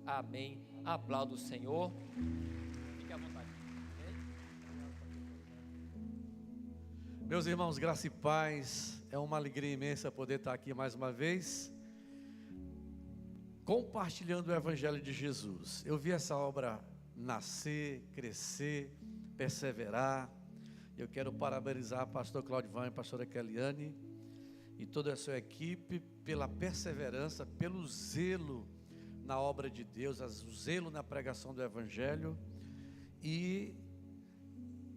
Amém. Aplauda o Senhor. Fique à vontade. Meus irmãos, graça e paz, é uma alegria imensa poder estar aqui mais uma vez, compartilhando o Evangelho de Jesus. Eu vi essa obra nascer, crescer, perseverar. Eu quero parabenizar o pastor Claudivan e a pastora Keliane e toda a sua equipe pela perseverança, pelo zelo na obra de Deus, o zelo na pregação do Evangelho, e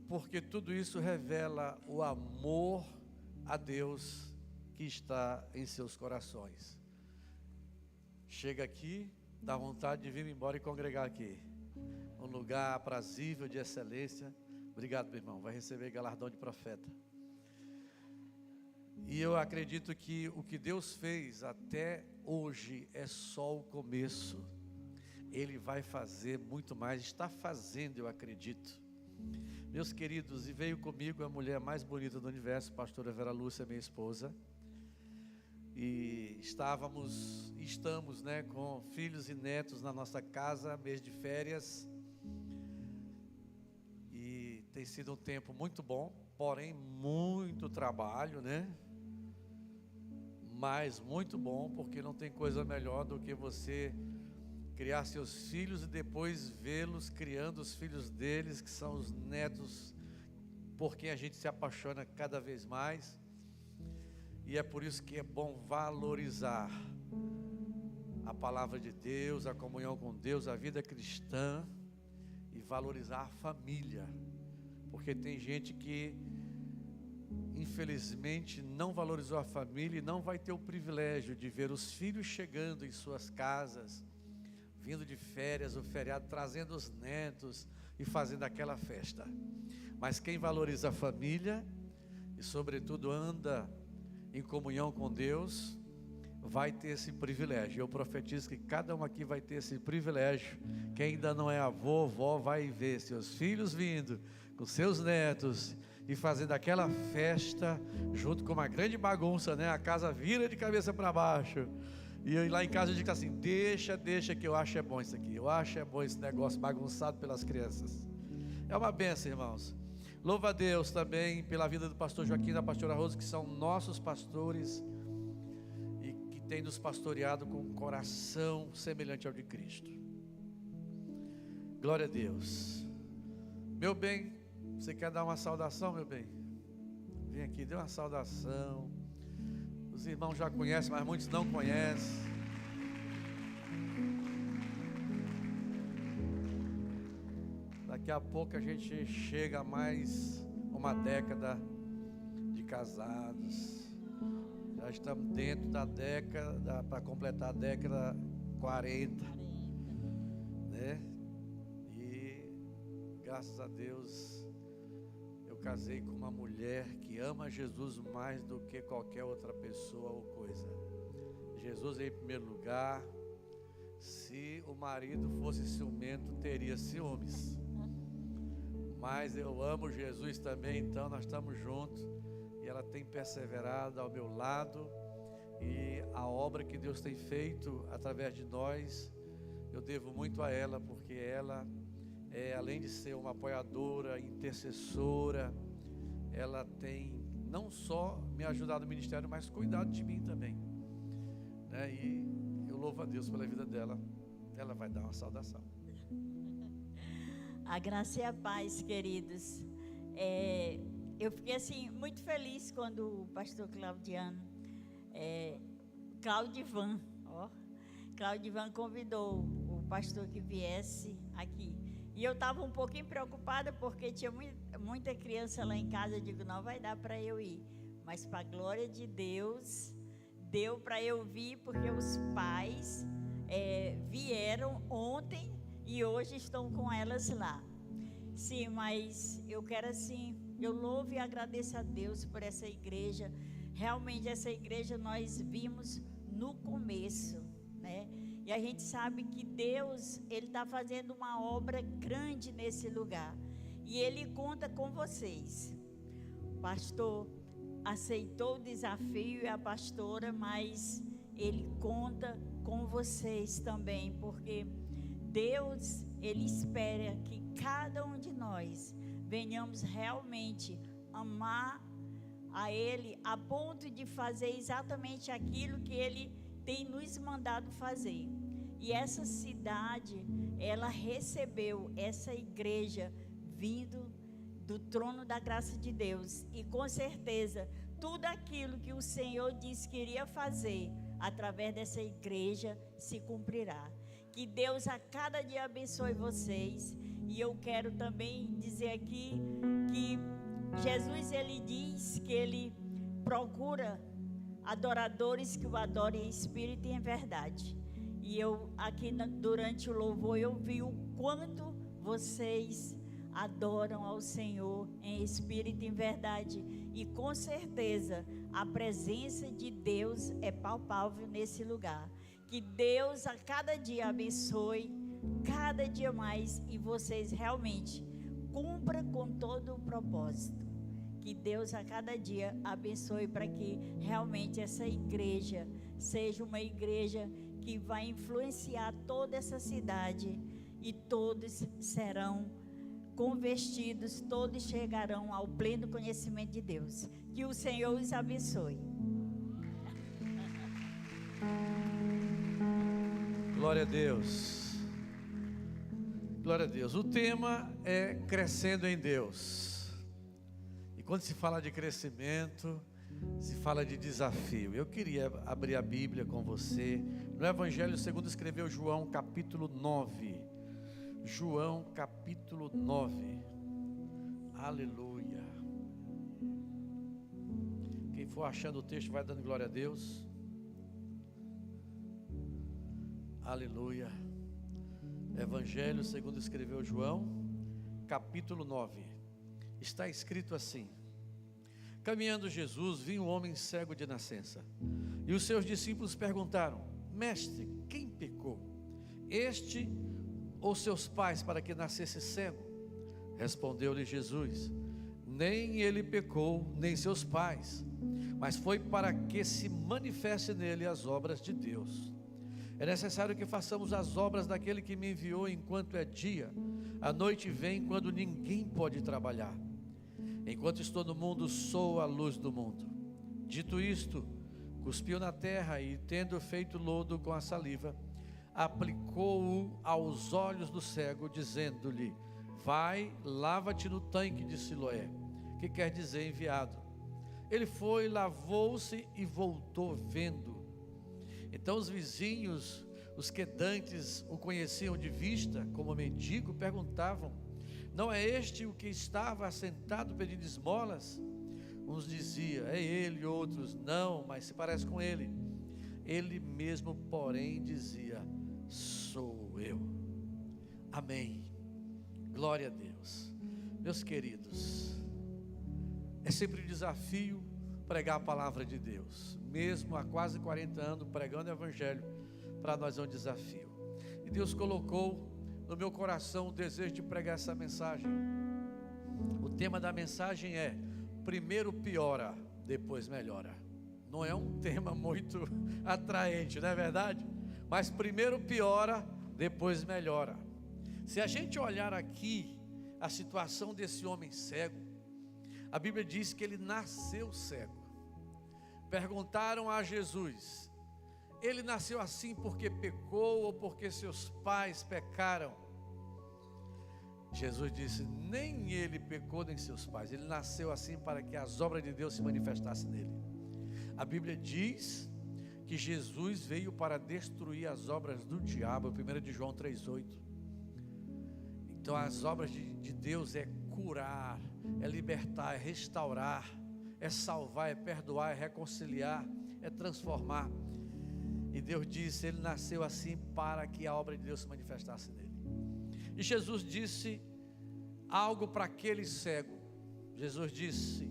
porque tudo isso revela o amor a Deus que está em seus corações. Chega aqui, dá vontade de vir embora e congregar aqui, um lugar aprazível, de excelência. Obrigado, meu irmão, vai receber galardão de profeta. E eu acredito que o que Deus fez até hoje é só o começo. Ele vai fazer muito mais, está fazendo, eu acredito. Meus queridos, e veio comigo a mulher mais bonita do universo, pastora Vera Lúcia, minha esposa. E estamos, com filhos e netos na nossa casa, mês de férias. E tem sido um tempo muito bom, porém muito trabalho, né? Mas muito bom, porque não tem coisa melhor do que você criar seus filhos e depois vê-los criando os filhos deles, que são os netos, por quem a gente se apaixona cada vez mais. E é por isso que é bom valorizar a palavra de Deus, a comunhão com Deus, a vida cristã, e valorizar a família, porque tem gente que infelizmente não valorizou a família e não vai ter o privilégio de ver os filhos chegando em suas casas, vindo de férias, o feriado, trazendo os netos e fazendo aquela festa. Mas quem valoriza a família e sobretudo anda em comunhão com Deus, vai ter esse privilégio. Eu profetizo que cada um aqui vai ter esse privilégio. Quem ainda não é avô, avó, vai ver seus filhos vindo com seus netos e fazendo aquela festa junto com uma grande bagunça, né? A casa vira de cabeça para baixo. E lá em casa eu digo assim: deixa que eu acho é bom isso aqui. Eu acho é bom esse negócio bagunçado pelas crianças. É uma bênção, irmãos. Louva a Deus também pela vida do pastor Joaquim e da pastora Rosa, que são nossos pastores e que têm nos pastoreado com um coração semelhante ao de Cristo. Glória a Deus. Meu bem, você quer dar uma saudação, meu bem? Vem aqui, dê uma saudação. Os irmãos já conhecem, mas muitos não conhecem. Daqui a pouco a gente chega a mais uma década de casados. Já estamos dentro da década, para completar a década 40, né? E graças a Deus eu casei com uma mulher que ama Jesus mais do que qualquer outra pessoa ou coisa. Jesus em primeiro lugar. Se o marido fosse ciumento, teria ciúmes. Mas eu amo Jesus também, então nós estamos juntos. E ela tem perseverado ao meu lado. E a obra que Deus tem feito através de nós, eu devo muito a ela, porque ela além de ser uma apoiadora, intercessora, ela tem não só me ajudado no ministério, mas cuidado de mim também, né? E eu louvo a Deus pela vida dela. Ela vai dar uma saudação. A graça e a paz, queridos. Eu fiquei assim muito feliz quando o pastor Claudivan convidou o pastor que viesse aqui. E eu estava um pouquinho preocupada porque tinha muita criança lá em casa. Eu digo, não vai dar para eu ir. Mas para a glória de Deus, deu para eu vir, porque os pais vieram ontem e hoje estão com elas lá. Sim, mas eu quero assim, eu louvo e agradeço a Deus por essa igreja. Realmente essa igreja nós vimos no começo, né? E a gente sabe que Deus, Ele está fazendo uma obra grande nesse lugar. E Ele conta com vocês. O pastor aceitou o desafio e a pastora, mas Ele conta com vocês também, porque Deus, Ele espera que cada um de nós venhamos realmente amar a Ele a ponto de fazer exatamente aquilo que Ele tem nos mandado fazer. E essa cidade, ela recebeu essa igreja vindo do trono da graça de Deus. E com certeza, tudo aquilo que o Senhor disse que iria fazer através dessa igreja se cumprirá. Que Deus a cada dia abençoe vocês. E eu quero também dizer aqui que Jesus, Ele diz que Ele procura adoradores que o adorem em espírito e em verdade. E eu aqui durante o louvor eu vi o quanto vocês adoram ao Senhor em espírito e em verdade. E com certeza a presença de Deus é palpável nesse lugar. Que Deus a cada dia abençoe, cada dia mais, e vocês realmente cumpram com todo o propósito. Que Deus a cada dia abençoe para que realmente essa igreja seja uma igreja que vai influenciar toda essa cidade e todos serão convertidos, todos chegarão ao pleno conhecimento de Deus. Que o Senhor os abençoe. Glória a Deus. Glória a Deus. O tema é crescendo em Deus. E quando se fala de crescimento, se fala de desafio. Eu queria abrir a Bíblia com você no Evangelho segundo escreveu João, capítulo 9. João, capítulo 9. Aleluia. Quem for achando o texto vai dando glória a Deus. Aleluia. Evangelho segundo escreveu João, capítulo 9. Está escrito assim: caminhando Jesus, viu um homem cego de nascença. E os seus discípulos perguntaram: mestre, quem pecou? Este ou seus pais para que nascesse cego? Respondeu-lhe Jesus: nem ele pecou, nem seus pais, mas foi para que se manifeste nele as obras de Deus. É necessário que façamos as obras daquele que me enviou enquanto é dia. A noite vem quando ninguém pode trabalhar. Enquanto estou no mundo, sou a luz do mundo. Dito isto, cuspiu na terra e, tendo feito lodo com a saliva, aplicou-o aos olhos do cego, dizendo-lhe: vai, lava-te no tanque de Siloé, que quer dizer enviado. Ele foi, lavou-se e voltou vendo. Então os vizinhos, os que dantes o conheciam de vista como mendigo, perguntavam: não é este o que estava assentado pedindo esmolas? Uns diziam: é ele, outros: não, mas se parece com ele. Ele mesmo, porém, dizia: sou eu. Amém. Glória a Deus. Meus queridos, é sempre um desafio pregar a palavra de Deus. Mesmo há quase 40 anos pregando o Evangelho, para nós é um desafio. E Deus colocou no meu coração o desejo de pregar essa mensagem. O tema da mensagem é: primeiro piora, depois melhora. Não é um tema muito atraente, não é verdade? Mas primeiro piora, depois melhora. Se a gente olhar aqui a situação desse homem cego, a Bíblia diz que ele nasceu cego. Perguntaram a Jesus: ele nasceu assim porque pecou ou porque seus pais pecaram? Jesus disse: nem ele pecou nem seus pais, ele nasceu assim para que as obras de Deus se manifestassem nele. A Bíblia diz que Jesus veio para destruir as obras do diabo, 1 de João 3,8. Então as obras de Deus é curar, é libertar, é restaurar, é salvar, é perdoar, é reconciliar, é transformar. E Deus disse: ele nasceu assim para que a obra de Deus se manifestasse nele. E Jesus disse algo para aquele cego. Jesus disse,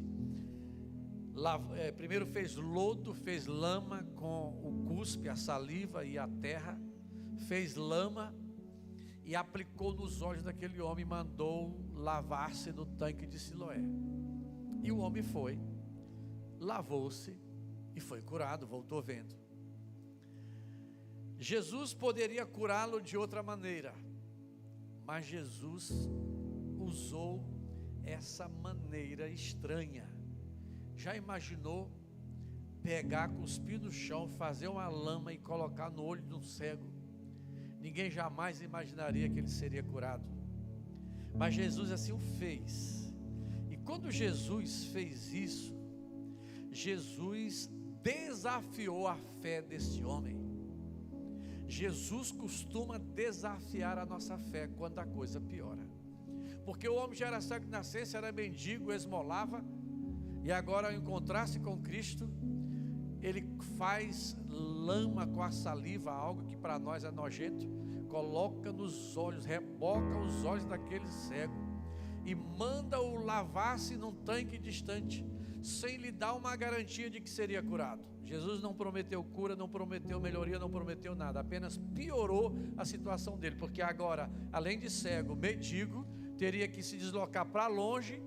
primeiro fez lodo, fez lama com o cuspe, a saliva e a terra, fez lama e aplicou nos olhos daquele homem e mandou lavar-se no tanque de Siloé. E o homem foi, lavou-se e foi curado, voltou vendo. Jesus poderia curá-lo de outra maneira, mas Jesus usou essa maneira estranha. Já imaginou pegar, cuspir no chão, fazer uma lama e colocar no olho de um cego? Ninguém jamais imaginaria que ele seria curado, mas Jesus assim o fez. E quando Jesus fez isso, Jesus desafiou a fé desse homem. Jesus costuma desafiar a nossa fé quando a coisa piora, porque o homem já era cego de nascença, era mendigo, esmolava, e agora ao encontrar-se com Cristo, ele faz lama com a saliva, algo que para nós é nojento, coloca nos olhos, reboca os olhos daquele cego e manda-o lavar-se num tanque distante, sem lhe dar uma garantia de que seria curado. Jesus não prometeu cura, não prometeu melhoria, não prometeu nada, apenas piorou a situação dele, porque agora, além de cego, mendigo, teria que se deslocar para longe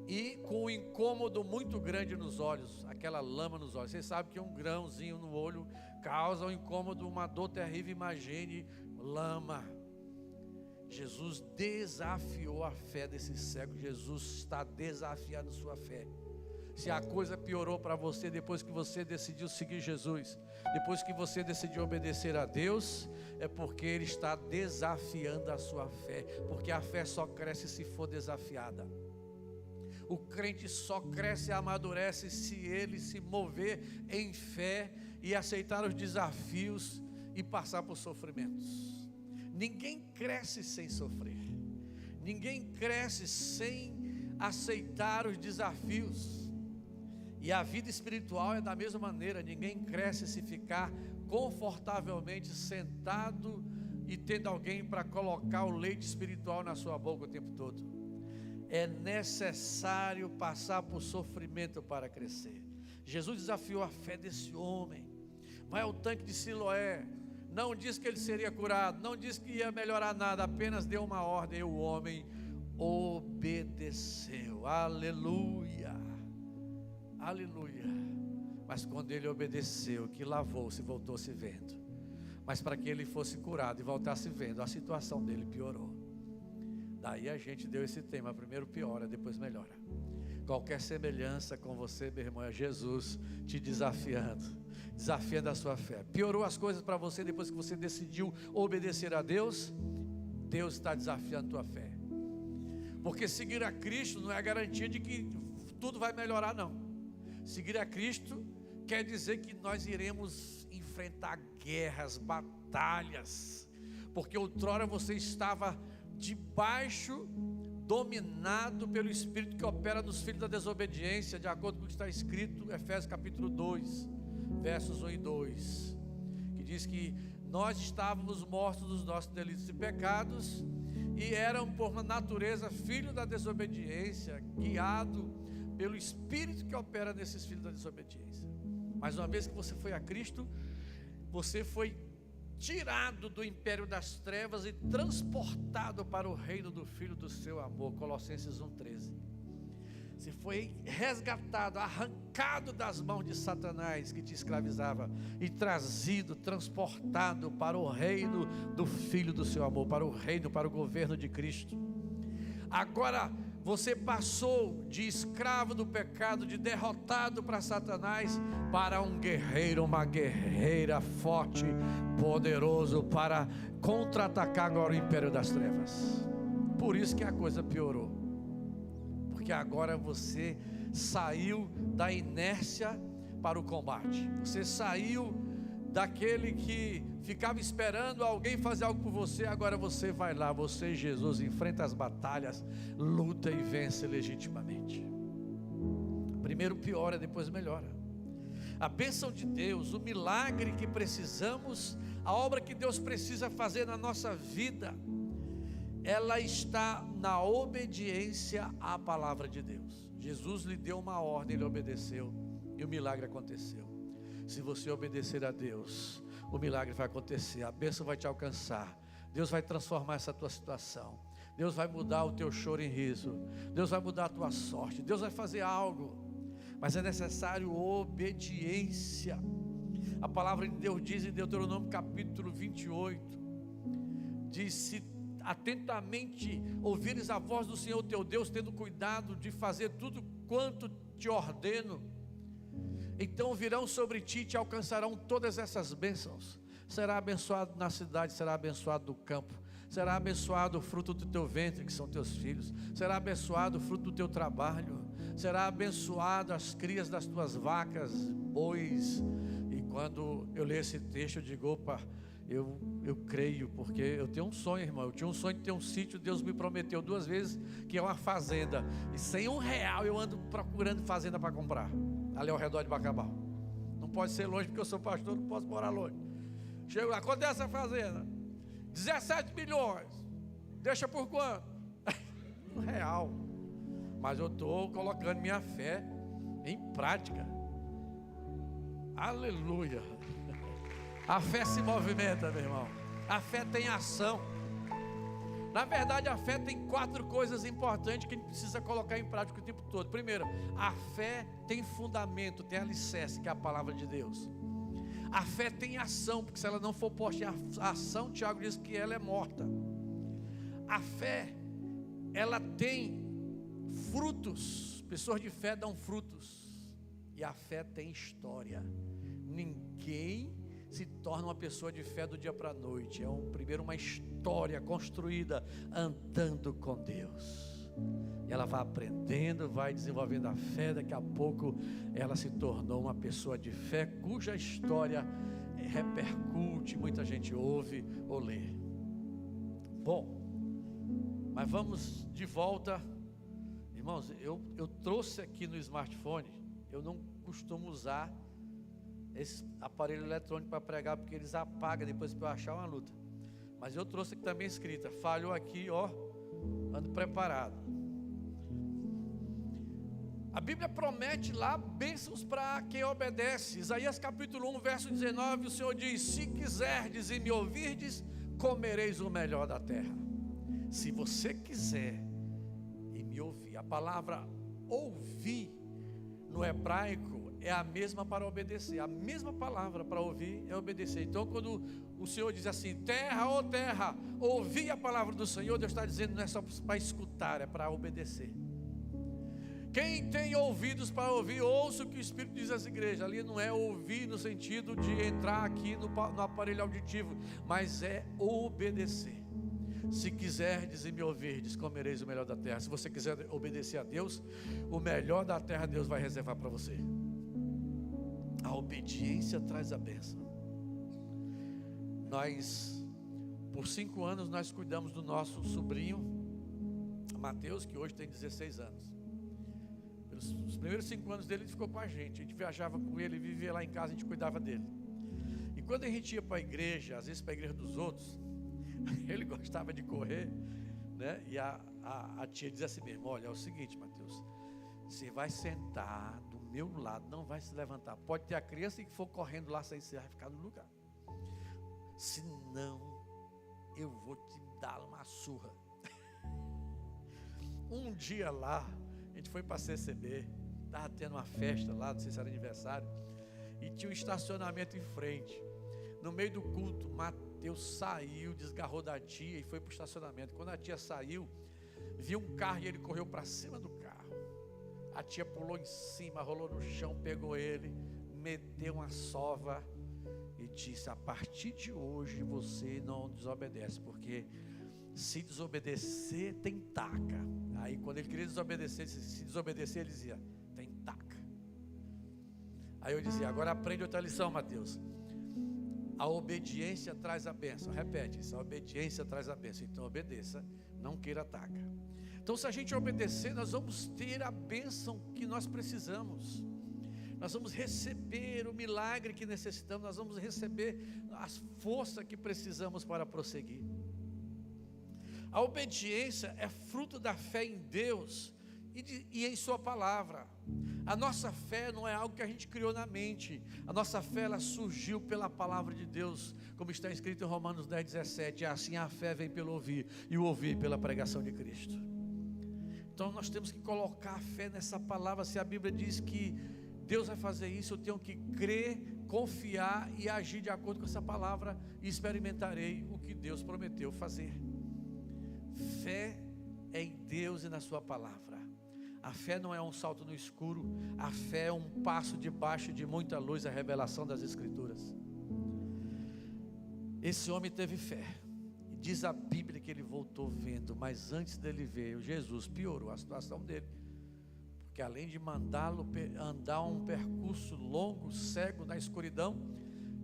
e com um incômodo muito grande nos olhos, aquela lama nos olhos. Vocês sabem que um grãozinho no olho causa um incômodo, uma dor terrível. Imagine lama. Jesus desafiou a fé desse cego. Jesus está desafiando sua fé. Se a coisa piorou para você depois que você decidiu seguir Jesus, depois que você decidiu obedecer a Deus, é porque Ele está desafiando a sua fé, porque a fé só cresce se for desafiada. O crente só cresce e amadurece se ele se mover em fé e aceitar os desafios e passar por sofrimentos. Ninguém cresce sem sofrer, ninguém cresce sem aceitar os desafios. E a vida espiritual é da mesma maneira. Ninguém cresce se ficar confortavelmente sentado e tendo alguém para colocar o leite espiritual na sua boca o tempo todo. É necessário passar por sofrimento para crescer. Jesus desafiou a fé desse homem. Vai ao tanque de Siloé, não disse que ele seria curado, não disse que ia melhorar nada, apenas deu uma ordem e o homem obedeceu. Aleluia, aleluia. Mas quando ele obedeceu, que lavou-se, voltou-se vendo. Mas para que ele fosse curado e voltasse vendo, a situação dele piorou. Daí a gente deu esse tema: primeiro piora, depois melhora. Qualquer semelhança com você, meu irmão, é Jesus te desafiando a sua fé. Piorou as coisas para você depois que você decidiu obedecer a Deus? Deus está desafiando a tua fé. Porque seguir a Cristo não é a garantia de que tudo vai melhorar, não. Seguir a Cristo quer dizer que nós iremos enfrentar guerras, batalhas, porque outrora você estava debaixo, dominado pelo Espírito que opera nos filhos da desobediência, de acordo com o que está escrito, Efésios capítulo 2, versos 1 e 2, que diz que nós estávamos mortos dos nossos delitos e pecados, e eram por natureza filhos da desobediência, guiado pelo Espírito que opera nesses filhos da desobediência. Mas uma vez que você foi a Cristo, você foi tirado do império das trevas e transportado para o reino do Filho do seu amor. Colossenses 1,13. Você foi resgatado, arrancado das mãos de Satanás que te escravizava e trazido, transportado para o reino do Filho do seu amor, para o reino, para o governo de Cristo. Agora você passou de escravo do pecado, de derrotado para Satanás, para um guerreiro, uma guerreira forte, poderoso, para contra-atacar agora o império das trevas. Por isso que a coisa piorou, porque agora você saiu da inércia para o combate. Você saiu daquele que ficava esperando alguém fazer algo por você. Agora você vai lá, você, Jesus, enfrenta as batalhas, luta e vence legitimamente. Primeiro piora, depois melhora. A bênção de Deus, o milagre que precisamos, a obra que Deus precisa fazer na nossa vida, ela está na obediência à palavra de Deus. Jesus lhe deu uma ordem, ele obedeceu e o milagre aconteceu. Se você obedecer a Deus, o milagre vai acontecer, a bênção vai te alcançar, Deus vai transformar essa tua situação, Deus vai mudar o teu choro em riso, Deus vai mudar a tua sorte, Deus vai fazer algo, mas é necessário obediência. A palavra de Deus diz em Deuteronômio capítulo 28, diz: se atentamente ouvires a voz do Senhor teu Deus, tendo cuidado de fazer tudo quanto te ordeno, então virão sobre ti e te alcançarão todas essas bênçãos. Será abençoado na cidade, será abençoado no campo, será abençoado o fruto do teu ventre, que são teus filhos, será abençoado o fruto do teu trabalho, será abençoado as crias das tuas vacas, bois. E quando eu leio esse texto, eu digo: opa, eu creio, porque eu tenho um sonho, irmão. Eu tinha um sonho de ter um sítio. Deus me prometeu 2 vezes que é uma fazenda, e sem R$1 eu ando procurando fazenda para comprar, ali ao redor de Bacabal. Não pode ser longe, porque eu sou pastor, não posso morar longe. Chego lá: quanto é essa fazenda? 17 milhões. Deixa por quanto? R$1. Mas eu estou colocando minha fé em prática. Aleluia. A fé se movimenta, meu irmão. A fé tem ação. Na verdade, a fé tem 4 coisas importantes que a gente precisa colocar em prática o tempo todo. Primeiro, a fé tem fundamento, tem alicerce, que é a palavra de Deus. A fé tem ação, porque se ela não for posta em ação, Tiago diz que ela é morta. A fé, ela tem frutos. Pessoas de fé dão frutos. E a fé tem história. Ninguém se torna uma pessoa de fé do dia para a noite. Primeiro uma história construída andando com Deus. E ela vai aprendendo, vai desenvolvendo a fé. Daqui a pouco ela se tornou uma pessoa de fé, cuja história repercute, muita gente ouve ou lê. Bom, mas vamos de volta. Irmãos, eu trouxe aqui no smartphone. Eu não costumo usar esse aparelho eletrônico para pregar, porque eles apagam depois para eu achar uma luta. Mas eu trouxe aqui também escrita. Falhou aqui, ó, ando preparado. A Bíblia promete lá bênçãos para quem obedece. Isaías capítulo 1, verso 19, o Senhor diz: se quiserdes e me ouvirdes, comereis o melhor da terra. Se você quiser e me ouvir. A palavra ouvir no hebraico é a mesma para obedecer. A mesma palavra para ouvir é obedecer. Então, quando o Senhor diz assim: terra, ó terra, ouvi a palavra do Senhor, Deus está dizendo, não é só para escutar, é para obedecer. Quem tem ouvidos para ouvir, ouça o que o Espírito diz às igrejas. Ali não é ouvir no sentido de entrar aqui no aparelho auditivo, mas é obedecer. Se quiserdes e me ouvirdes, comereis o melhor da terra. Se você quiser obedecer a Deus, o melhor da terra Deus vai reservar para você. A obediência traz a bênção. Nós, por 5 anos, nós cuidamos do nosso sobrinho Mateus, que hoje tem 16 anos. Os primeiros 5 anos dele, ele ficou com a gente viajava com ele, vivia lá em casa, a gente cuidava dele. E quando a gente ia para a igreja, às vezes para a igreja dos outros, ele gostava de correr, né? E a tia dizia assim mesmo: olha, é o seguinte, Mateus, você vai sentar do meu lado, não vai se levantar. Pode ter a criança que for correndo lá sem ser, vai ficar no lugar. Senão, eu vou te dar uma surra. Um dia lá, a gente foi para CCB, estava tendo uma festa lá, não sei se era aniversário, e tinha um estacionamento em frente. No meio do culto, Mateus saiu, desgarrou da tia e foi para o estacionamento. Quando a tia saiu, viu um carro e ele correu para cima do carro. A tia pulou em cima, rolou no chão, pegou ele, meteu uma sova e disse: a partir de hoje você não desobedece, porque se desobedecer tem taca. Aí quando ele queria desobedecer, se desobedecer, ele dizia: tem taca. Aí eu dizia: agora aprende outra lição, Mateus. A obediência traz a bênção. Repete isso: a obediência traz a bênção. Então obedeça, não queira taca. Então, se a gente obedecer, nós vamos ter a bênção que nós precisamos. Nós vamos receber o milagre que necessitamos. Nós vamos receber a força que precisamos para prosseguir. A obediência é fruto da fé em Deus e em sua palavra. A nossa fé não é algo que a gente criou na mente. A nossa fé, ela surgiu pela palavra de Deus, como está escrito em Romanos 10:17. Assim a fé vem pelo ouvir, e o ouvir pela pregação de Cristo. Então nós temos que colocar a fé nessa palavra. Se a Bíblia diz que Deus vai fazer isso, eu tenho que crer, confiar e agir de acordo com essa palavra, e experimentarei o que Deus prometeu fazer. Fé é em Deus e na sua palavra. A fé não é um salto no escuro, a fé é um passo debaixo de muita luz, a revelação das Escrituras. Esse homem teve fé, e diz a Bíblia que ele voltou vendo, mas antes dele ver, Jesus piorou a situação dele, porque além de mandá-lo andar um percurso longo, cego, na escuridão,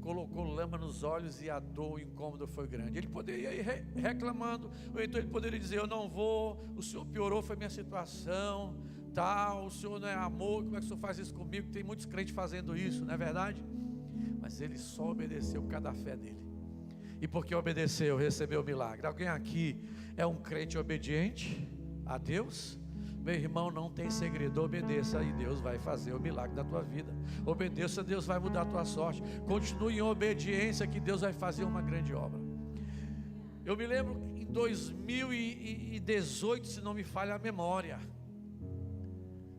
colocou lama nos olhos e a dor, o incômodo foi grande. Ele poderia ir reclamando, ou então ele poderia dizer: eu não vou, o Senhor piorou, foi minha situação, tal, o Senhor não é amor, como é que o Senhor faz isso comigo? Tem muitos crentes fazendo isso, não é verdade? Mas ele só obedeceu por causa da fé dele, e porque obedeceu, recebeu o milagre. Alguém aqui é um crente obediente a Deus? Meu irmão, não tem segredo, obedeça e Deus vai fazer o milagre da tua vida. Obedeça, Deus vai mudar a tua sorte. Continue em obediência que Deus vai fazer uma grande obra. Eu me lembro em 2018, se não me falha a memória,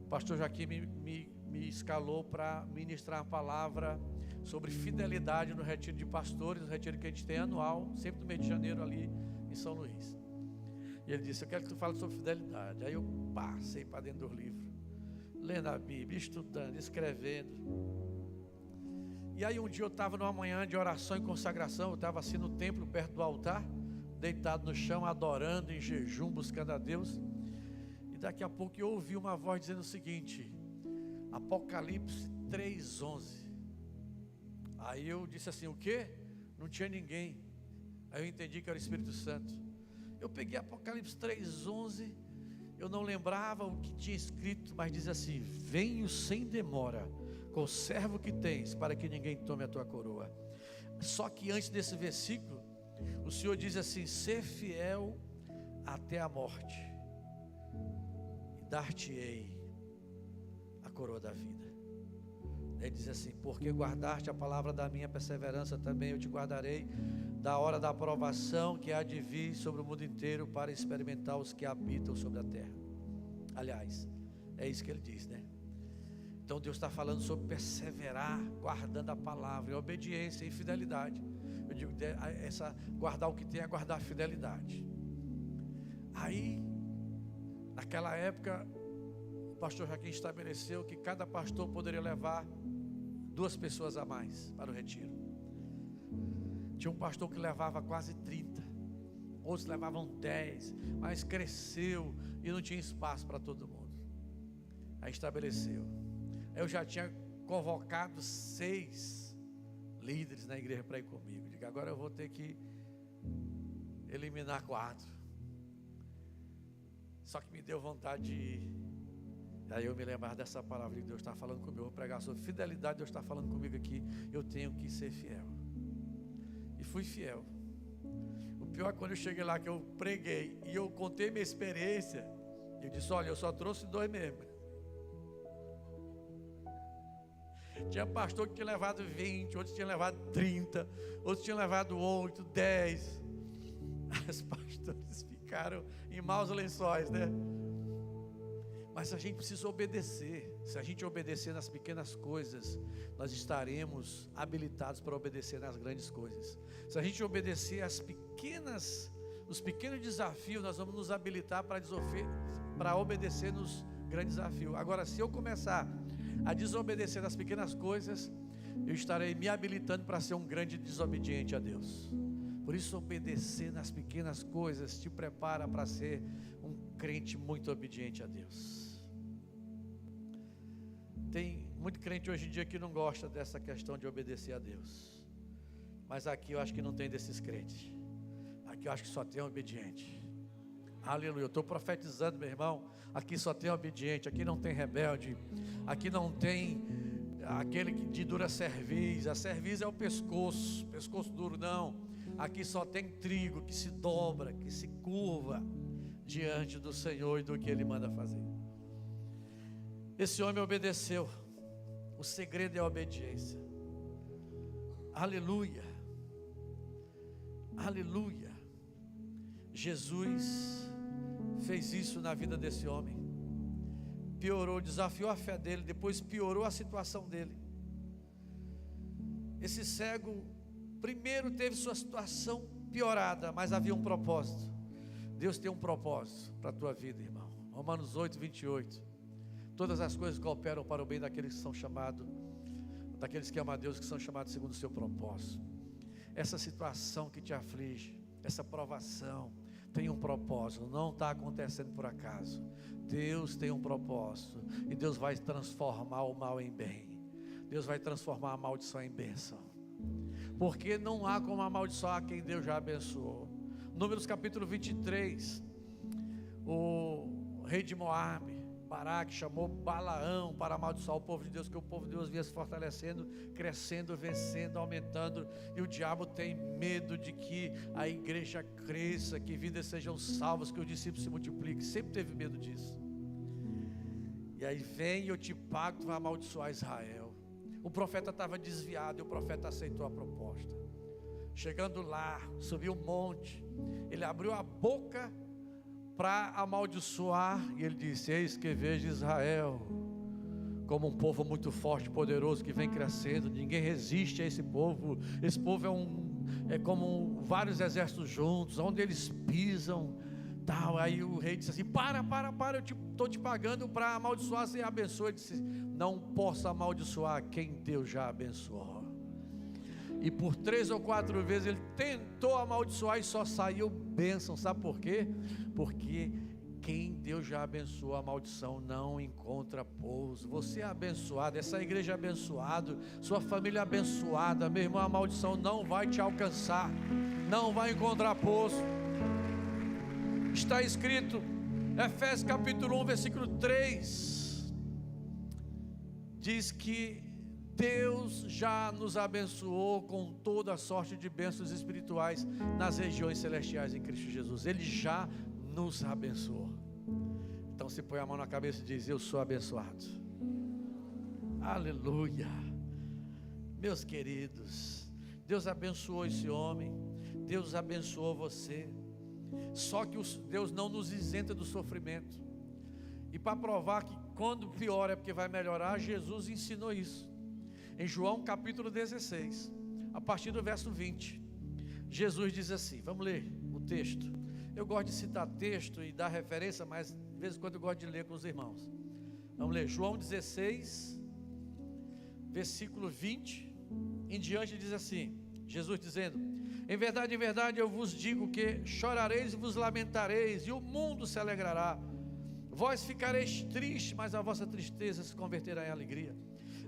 o pastor Joaquim me escalou para ministrar uma palavra sobre fidelidade no retiro de pastores, no retiro que a gente tem anual, sempre no mês de janeiro ali em São Luís. E ele disse: eu quero que tu fale sobre fidelidade. Aí eu passei para dentro do livro, lendo a Bíblia, estudando, escrevendo. E aí um dia eu estava numa manhã de oração e consagração, eu estava assim no templo, perto do altar, deitado no chão, adorando, em jejum, buscando a Deus. E daqui a pouco eu ouvi uma voz dizendo o seguinte: Apocalipse 3:11. Aí eu disse assim: o quê? Não tinha ninguém. Aí eu entendi que era o Espírito Santo. Eu peguei Apocalipse 3:11, eu não lembrava o que tinha escrito, mas diz assim: venho sem demora, conserva o que tens, para que ninguém tome a tua coroa. Só que antes desse versículo, o Senhor diz assim: ser fiel até a morte, e dar-te-ei a coroa da vida. Ele diz assim: porque guardaste a palavra da minha perseverança, também eu te guardarei da hora da aprovação que há de vir sobre o mundo inteiro, para experimentar os que habitam sobre a terra. Aliás, é isso que ele diz, né? Então Deus está falando sobre perseverar, guardando a palavra, em obediência e fidelidade. Eu digo, guardar o que tem é guardar a fidelidade. Aí, naquela época, o pastor Joaquim estabeleceu que cada pastor poderia levar 2 pessoas a mais para o retiro. Tinha um pastor que levava quase 30, outros levavam 10, mas cresceu e não tinha espaço para todo mundo. Aí estabeleceu. Eu já tinha convocado 6 líderes na igreja para ir comigo. Digo, agora eu vou ter que eliminar 4. Só que me deu vontade de ir. Aí eu me lembrar dessa palavra que Deus está falando comigo. Eu vou pregar sobre fidelidade. Deus está falando comigo aqui. Eu tenho que ser fiel. E fui fiel. O pior é quando eu cheguei lá, que eu preguei e eu contei minha experiência. Eu disse: olha, eu só trouxe 2 membros. Tinha pastor que tinha levado 20, outros tinham levado 30, outros tinham levado 8, 10. Os pastores ficaram em maus lençóis, né? Mas a gente precisa obedecer. Se a gente obedecer nas pequenas coisas, nós estaremos habilitados para obedecer nas grandes coisas. Se a gente obedecer os pequenos desafios, nós vamos nos habilitar para obedecer nos grandes desafios. Agora, se eu começar a desobedecer nas pequenas coisas, eu estarei me habilitando para ser um grande desobediente a Deus. Por isso, obedecer nas pequenas coisas te prepara para ser um crente muito obediente a Deus. Tem muito crente hoje em dia que não gosta dessa questão de obedecer a Deus. Mas aqui eu acho que não tem desses crentes. Aqui eu acho que só tem obediente. Aleluia, eu estou profetizando, meu irmão. Aqui só tem obediente, aqui não tem rebelde. Aqui não tem aquele de dura cerviz. A cerviz é o pescoço duro, não. Aqui só tem trigo que se dobra, que se curva diante do Senhor e do que Ele manda fazer. Esse homem obedeceu. O segredo é a obediência. Aleluia. Aleluia. Jesus fez isso na vida desse homem. Piorou, desafiou a fé dele, depois piorou a situação dele. esse cego primeiro teve sua situação piorada, mas havia um propósito. Deus tem um propósito para a tua vida, irmão. Romanos 8, 28. Todas as coisas cooperam para o bem daqueles que são chamados, daqueles que amam a Deus, que são chamados segundo o seu propósito. Essa situação que te aflige, essa provação, tem um propósito, não está acontecendo por acaso. Deus tem um propósito, e Deus vai transformar o mal em bem. Deus vai transformar a maldição em bênção, porque não há como amaldiçoar quem Deus já abençoou. Números capítulo 23, o rei de Moabe, Baraque, chamou Balaão para amaldiçoar o povo de Deus, que o povo de Deus vinha se fortalecendo, crescendo, vencendo, aumentando, e o diabo tem medo de que a igreja cresça, que vidas sejam salvas, que os discípulos se multipliquem, sempre teve medo disso. E aí vem, eu te pago, tu vai amaldiçoar Israel. O profeta estava desviado, e o profeta aceitou a proposta. Chegando lá, subiu um monte, ele abriu a boca para amaldiçoar, e ele disse: eis que vejo Israel como um povo muito forte e poderoso, que vem crescendo, ninguém resiste a esse povo é como vários exércitos juntos, onde eles pisam, tal. Aí o rei disse assim: para, eu estou te pagando para amaldiçoar, você abençoa. Ele disse: não posso amaldiçoar quem Deus já abençoou. E por 3 ou 4 vezes ele tentou amaldiçoar e só saiu bênção. Sabe por quê? Porque quem Deus já abençoou, a maldição não encontra pouso. Você é abençoado, essa igreja é abençoada, sua família é abençoada, meu irmão, a maldição não vai te alcançar, não vai encontrar pouso. Está escrito, Efésios capítulo 1, versículo 3, diz que Deus já nos abençoou com toda a sorte de bênçãos espirituais nas regiões celestiais em Cristo Jesus. Ele já nos abençoou. Então se põe a mão na cabeça e diz: eu sou abençoado. Aleluia. Meus queridos, Deus abençoou esse homem, Deus abençoou você. Só que Deus não nos isenta do sofrimento. E para provar que quando pior é porque vai melhorar, Jesus ensinou isso. Em João capítulo 16, a partir do verso 20, Jesus diz assim, vamos ler o texto. Eu gosto de citar texto e dar referência, mas de vez em quando eu gosto de ler com os irmãos. Vamos ler, João 16, versículo 20 em diante, diz assim, Jesus dizendo: em verdade, eu vos digo que chorareis e vos lamentareis, e o mundo se alegrará. Vós ficareis tristes, mas a vossa tristeza se converterá em alegria.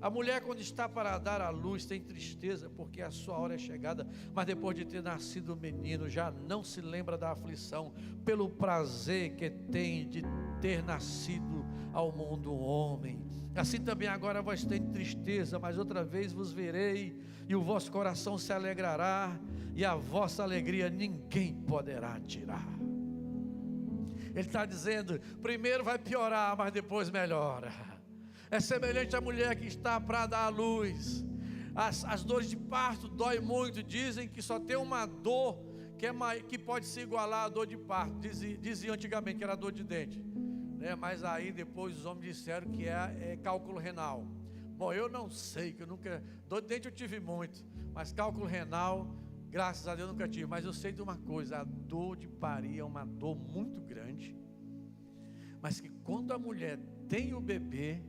A mulher, quando está para dar à luz, tem tristeza, porque a sua hora é chegada, mas depois de ter nascido o menino, já não se lembra da aflição, pelo prazer que tem de ter nascido ao mundo um homem. Assim também agora vós tendes tristeza, mas outra vez vos verei, e o vosso coração se alegrará, e a vossa alegria ninguém poderá tirar. Ele está dizendo, primeiro vai piorar, mas depois melhora. É semelhante à mulher que está para dar à luz. As dores de parto dói muito. Dizem que só tem uma dor que pode se igualar à dor de parto. Diziam antigamente que era dor de dente, né? Mas aí depois os homens disseram que é cálculo renal. Bom, eu não sei, que eu nunca... Dor de dente eu tive muito, mas cálculo renal, graças a Deus, nunca tive. Mas eu sei de uma coisa, a dor de parir é uma dor muito grande, mas que quando a mulher tem o bebê,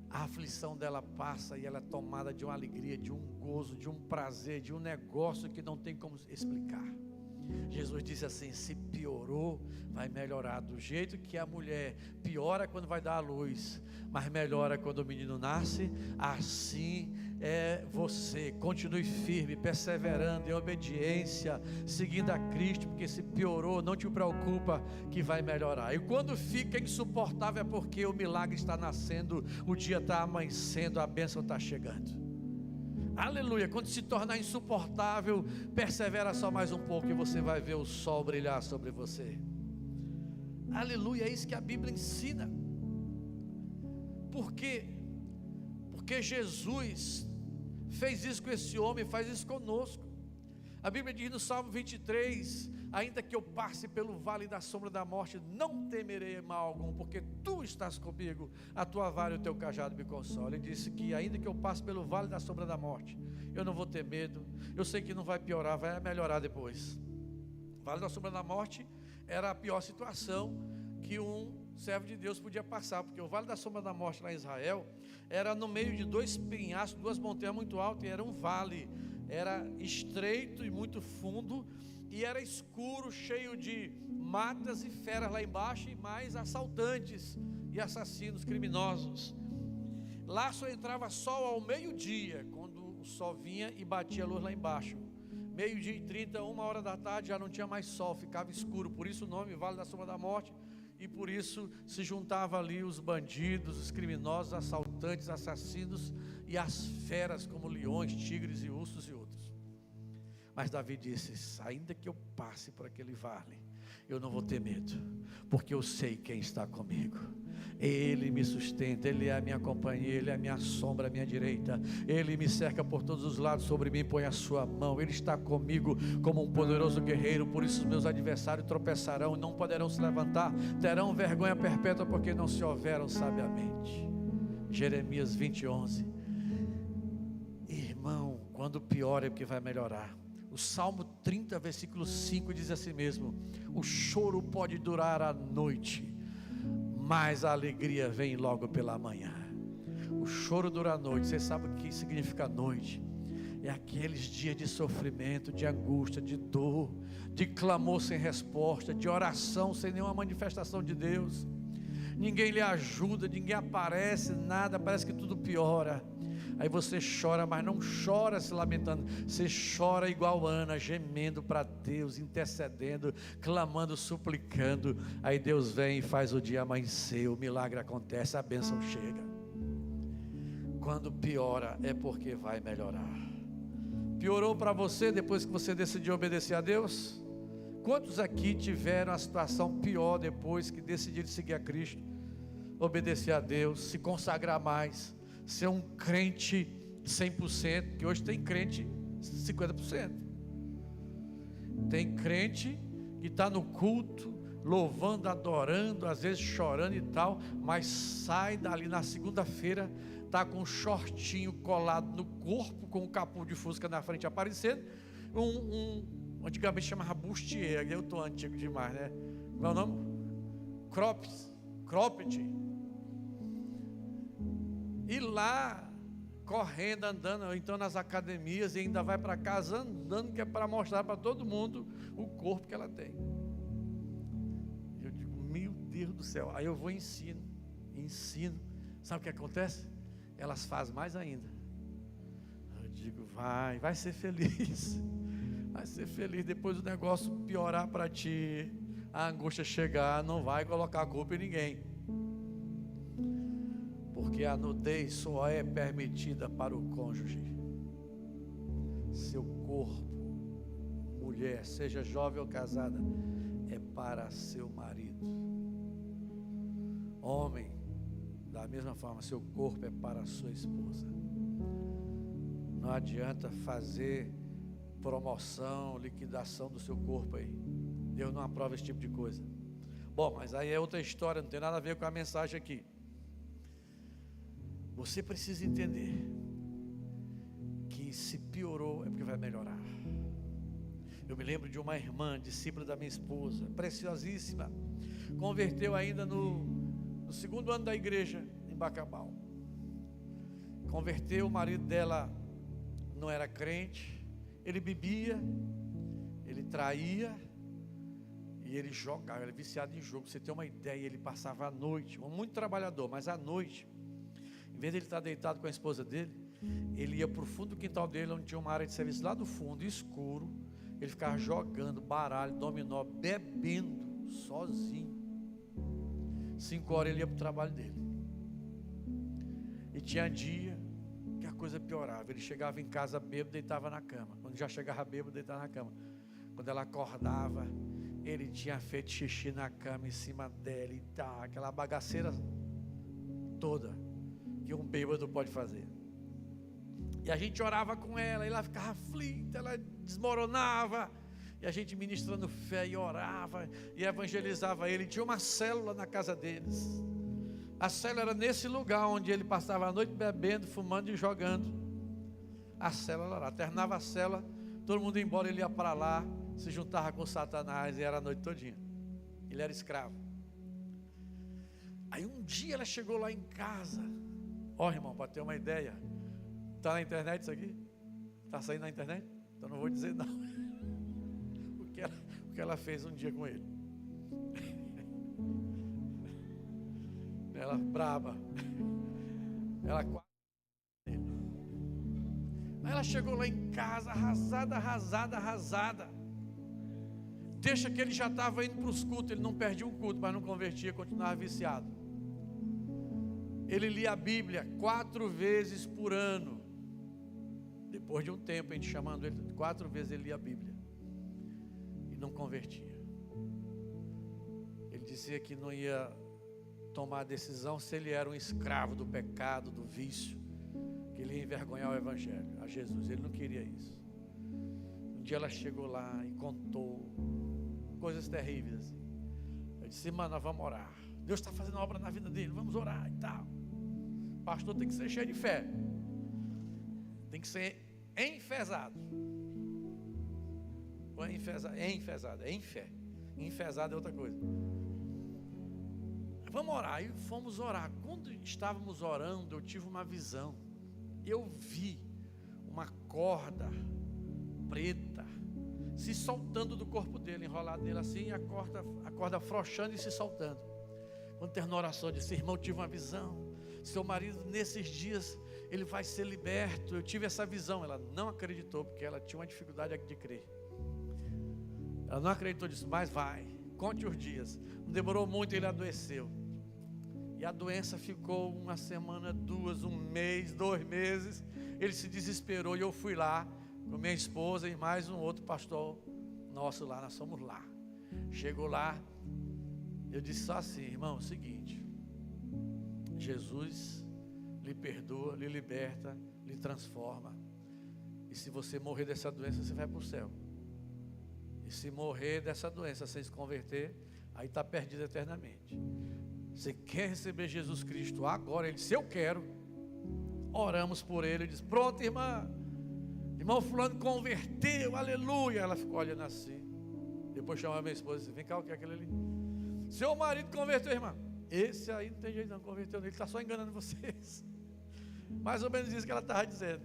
a aflição dela passa e ela é tomada de uma alegria, de um gozo, de um prazer, de um negócio que não tem como explicar. Jesus disse assim, se piorou, vai melhorar. Do jeito que a mulher piora quando vai dar à luz, mas melhora quando o menino nasce, assim é você. Continue firme, perseverando em obediência, seguindo a Cristo, porque se piorou, não te preocupa que vai melhorar. E quando fica insuportável é porque o milagre está nascendo, o dia está amanhecendo, a bênção está chegando. Aleluia. Quando se tornar insuportável, persevera só mais um pouco e você vai ver o sol brilhar sobre você. Aleluia, é isso que a Bíblia ensina. Por quê? Porque Jesus fez isso com esse homem, faz isso conosco. A Bíblia diz no Salmo 23, Ainda que eu passe pelo vale da sombra da morte, não temerei mal algum, porque tu estás comigo, a tua vara e o teu cajado me consolam. Ele disse que ainda que eu passe pelo vale da sombra da morte, eu não vou ter medo. Eu sei que não vai piorar, vai melhorar depois. O vale da sombra da morte era a pior situação que um servo de Deus podia passar, porque o vale da sombra da morte lá em Israel era no meio de dois penhascos, duas montanhas muito altas, e era um vale, era estreito e muito fundo, e era escuro, cheio de matas e feras lá embaixo, e mais assaltantes e assassinos, criminosos. Lá só entrava sol ao meio-dia, quando o sol vinha e batia a luz lá embaixo. 12:30, 1h da tarde, já não tinha mais sol, ficava escuro. Por isso o nome Vale da Sombra da Morte, e por isso se juntava ali os bandidos, os criminosos, assaltantes, assassinos e as feras como leões, tigres e ursos e outros. Mas Davi disse: ainda que eu passe por aquele vale, eu não vou ter medo, porque eu sei quem está comigo. Ele me sustenta, Ele é a minha companhia, Ele é a minha sombra, a minha direita. Ele me cerca por todos os lados, sobre mim põe a sua mão. Ele está comigo como um poderoso guerreiro. Por isso os meus adversários tropeçarão e não poderão se levantar. Terão vergonha perpétua, porque não se houveram sabiamente. Jeremias 20:11. Irmão, quando piora é porque vai melhorar. O Salmo 30, versículo 5 diz assim mesmo: o choro pode durar a noite, mas a alegria vem logo pela manhã. O choro dura a noite. Você sabe o que significa noite? É aqueles dias de sofrimento, de angústia, de dor, de clamor sem resposta, de oração sem nenhuma manifestação de Deus. Ninguém lhe ajuda, ninguém aparece, nada, parece que tudo piora. Aí você chora, mas não chora se lamentando, você chora igual Ana, gemendo para Deus, intercedendo, clamando, suplicando. Aí Deus vem e faz o dia amanhecer, o milagre acontece, a bênção chega. Quando piora é porque vai melhorar. Piorou para você depois que você decidiu obedecer a Deus? Quantos aqui tiveram a situação pior depois que decidiram seguir a Cristo, obedecer a Deus, se consagrar mais, ser um crente 100%, que hoje tem crente 50%. Tem crente que está no culto, louvando, adorando, às vezes chorando e tal, mas sai dali na segunda-feira, está com um shortinho colado no corpo, com um capô de fusca na frente aparecendo, antigamente chamava bustier, eu estou antigo demais, né? Qual é o nome? Cropped. E lá, correndo, andando, ou então nas academias, e ainda vai para casa andando, que é para mostrar para todo mundo o corpo que ela tem. Eu digo, meu Deus do céu. Aí eu vou e ensino. Sabe o que acontece? Elas fazem mais ainda. Eu digo, vai ser feliz. Vai ser feliz. Depois o negócio piorar para ti, a angústia chegar, não vai colocar a culpa em ninguém. Porque a nudez só é permitida para o cônjuge. Seu corpo, mulher, seja jovem ou casada, é para seu marido. Homem, da mesma forma, seu corpo é para a sua esposa. Não adianta fazer promoção, liquidação do seu corpo aí. Deus não aprova esse tipo de coisa. Bom, mas aí é outra história, não tem nada a ver com a mensagem aqui. Você precisa entender que se piorou é porque vai melhorar. Eu me lembro de uma irmã, discípula da minha esposa, preciosíssima, converteu ainda no 2º ano da igreja em Bacabal. Converteu, o marido dela não era crente, ele bebia, ele traía e ele jogava, ele era viciado em jogo. Você tem uma ideia, ele passava a noite, muito trabalhador, mas à noite, em vez de ele estar deitado com a esposa dele, ele ia para o fundo do quintal dele, onde tinha uma área de serviço lá do fundo, escuro. Ele ficava jogando baralho, dominó, bebendo, sozinho. 5 horas ele ia para o trabalho dele. E tinha dia que a coisa piorava. Ele chegava em casa bêbado, deitava na cama. Quando já chegava bêbado, deitava na cama. Quando ela acordava, ele tinha feito xixi na cama em cima dela e tal, aquela bagaceira toda que um bêbado pode fazer. E a gente orava com ela, e ela ficava aflita, ela desmoronava, E a gente ministrando fé e orava e evangelizava ele. Tinha uma célula na casa deles. A célula era nesse lugar onde ele passava a noite bebendo, fumando e jogando. A célula lá, terminava a célula, todo mundo ia embora, ele ia para lá, se juntava com Satanás e era a noite todinha. Ele era escravo. Aí um dia ela chegou lá em casa. Ó, irmão, para ter uma ideia, está na internet isso aqui? Está saindo na internet? Então não vou dizer não. O que ela fez um dia com ele. Ela braba. Ela quase. Aí ela chegou lá em casa, arrasada. Deixa que ele já estava indo para os cultos, ele não perdia um culto, mas não convertia, continuava viciado. Ele lia a Bíblia 4 vezes por ano. Depois de um tempo, a gente chamando ele, 4 vezes ele lia a Bíblia. E não convertia. Ele dizia que não ia tomar a decisão se ele era um escravo do pecado, do vício, que ele ia envergonhar o Evangelho, a Jesus. Ele não queria isso. Um dia ela chegou lá e contou coisas terríveis assim. Eu disse, mano, nós vamos orar. Deus está fazendo obra na vida dele, vamos orar e tal. O pastor tem que ser cheio de fé. Tem que ser enfesado. Ou é enfesado? É enfesado, é em fé. Enfesado é outra coisa. Vamos orar. E fomos orar. Quando estávamos orando, eu tive uma visão. Eu vi uma corda preta se soltando do corpo dele, enrolado nele assim, e a corda afrouxando e se soltando. Quando terminou a oração, eu disse, irmão, eu tive uma visão. Seu marido, nesses dias, ele vai ser liberto. Eu tive essa visão. Ela não acreditou, porque ela tinha uma dificuldade de crer. Ela não acreditou, disse, mas vai, conte os dias. Não demorou muito, ele adoeceu. E a doença ficou 1 semana, 2, 1 mês, 2 meses. Ele se desesperou e eu fui lá com minha esposa e mais um outro pastor nosso lá, nós fomos lá. Chegou lá, eu disse só assim, irmão, é o seguinte, Jesus lhe perdoa, lhe liberta, lhe transforma. E se você morrer dessa doença, você vai para o céu. E se morrer dessa doença sem se converter, aí está perdido eternamente. Você quer receber Jesus Cristo agora? Ele disse, eu quero. Oramos por ele, ele disse, pronto, irmã. Irmão fulano converteu, aleluia. Ela ficou olhando assim. Depois chamou a minha esposa e disse, vem cá, o que é aquele ali? Seu marido converteu, irmã. Esse aí não tem jeito não, converteu nele, está só enganando vocês. Mais ou menos isso que ela estava dizendo.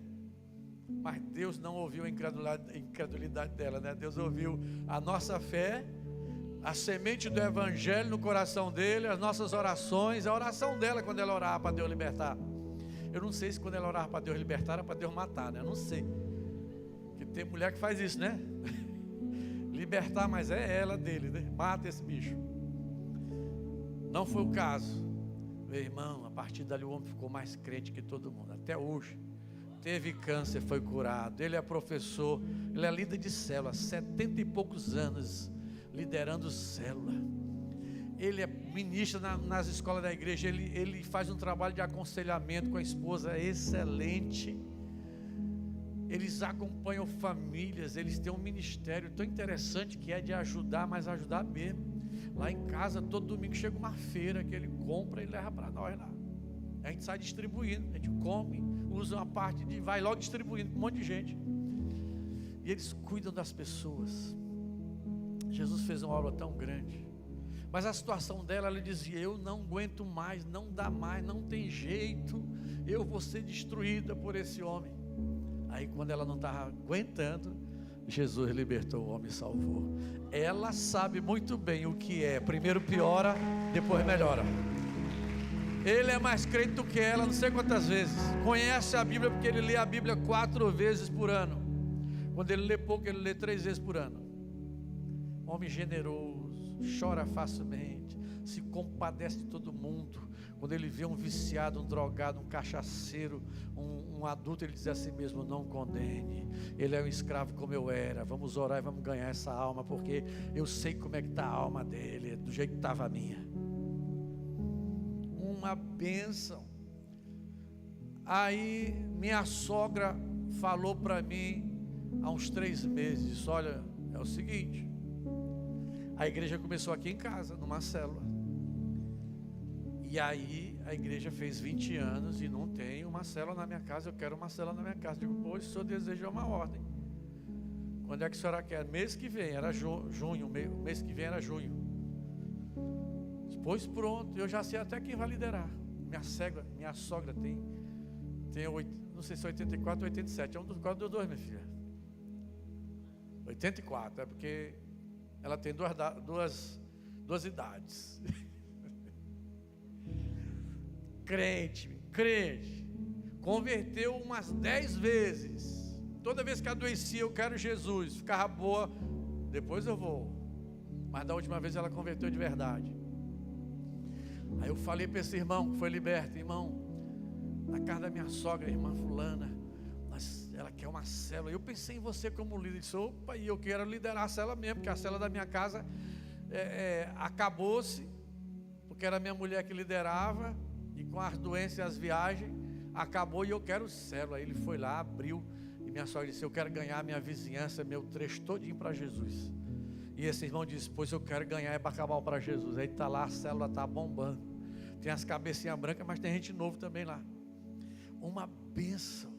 Mas Deus não ouviu a incredulidade dela, né? Deus ouviu a nossa fé, a semente do Evangelho no coração dele, as nossas orações, a oração dela quando ela orava para Deus libertar. Eu não sei se quando ela orava para Deus libertar era para Deus matar, né? Eu não sei. Porque tem mulher que faz isso, né? Libertar, mas é ela dele, né? Mata esse bicho. Não foi o caso. Meu irmão, a partir dali o homem ficou mais crente que todo mundo, até hoje. Teve câncer, foi curado. Ele é professor, ele é líder de célula, 70 e poucos anos, liderando célula. Ele é ministro nas escolas da igreja, ele faz um trabalho de aconselhamento com a esposa excelente. Eles acompanham famílias, eles têm um ministério tão interessante que é de ajudar, mas ajudar mesmo. Lá em casa, todo domingo chega uma feira que ele compra e leva para nós lá. A gente sai distribuindo, a gente come, usa uma parte, vai logo distribuindo para um monte de gente. E eles cuidam das pessoas. Jesus fez uma obra tão grande. Mas a situação dela, ela dizia, eu não aguento mais, não dá mais, não tem jeito, eu vou ser destruída por esse homem. Aí quando ela não estava aguentando, Jesus libertou o homem e salvou. Ela sabe muito bem o que é, primeiro piora, depois melhora. Ele é mais crente do que ela, não sei quantas vezes. Conhece a Bíblia porque ele lê a Bíblia 4 vezes por ano. Quando ele lê pouco, ele lê 3 vezes por ano. Homem generoso, chora facilmente, se compadece de todo mundo. Quando ele vê um viciado, um drogado, um cachaceiro, um adulto, ele diz a si mesmo, não condene. Ele é um escravo como eu era. Vamos orar e vamos ganhar essa alma, porque eu sei como é que está a alma dele, do jeito que estava a minha. Uma bênção. Aí minha sogra falou para mim há uns 3 meses, disse, olha, é o seguinte: a igreja começou aqui em casa, numa célula. E aí a igreja fez 20 anos e não tem uma célula na minha casa. Eu quero uma célula na minha casa. Digo, pois o senhor deseja uma ordem. Quando é que a senhora quer? Mês que vem, era junho, mês que vem era junho. Pois pronto, eu já sei até quem vai liderar. Minha sogra tem não sei se é 84 ou 87, é um dos quatro dos dois, minha filha. 84, é porque ela tem duas idades. Crente, converteu umas 10 vezes. Toda vez que adoecia, eu quero Jesus, ficava boa, depois eu vou. Mas da última vez ela converteu de verdade. Aí eu falei para esse irmão que foi liberto: irmão, na casa da minha sogra, a irmã fulana, ela quer uma célula. Eu pensei em você como líder. Ele disse: opa, e eu quero liderar a célula mesmo, porque a célula da minha casa acabou-se, porque era minha mulher que liderava, e com as doenças e as viagens, acabou, e eu quero célula. Aí ele foi lá, abriu, e minha sogra disse: eu quero ganhar a minha vizinhança, meu trecho todinho para Jesus. E esse irmão disse: pois eu quero ganhar Bacabal para Jesus. Aí está lá, a célula está bombando. Tem as cabecinhas brancas, mas tem gente novo também lá. Uma bênção.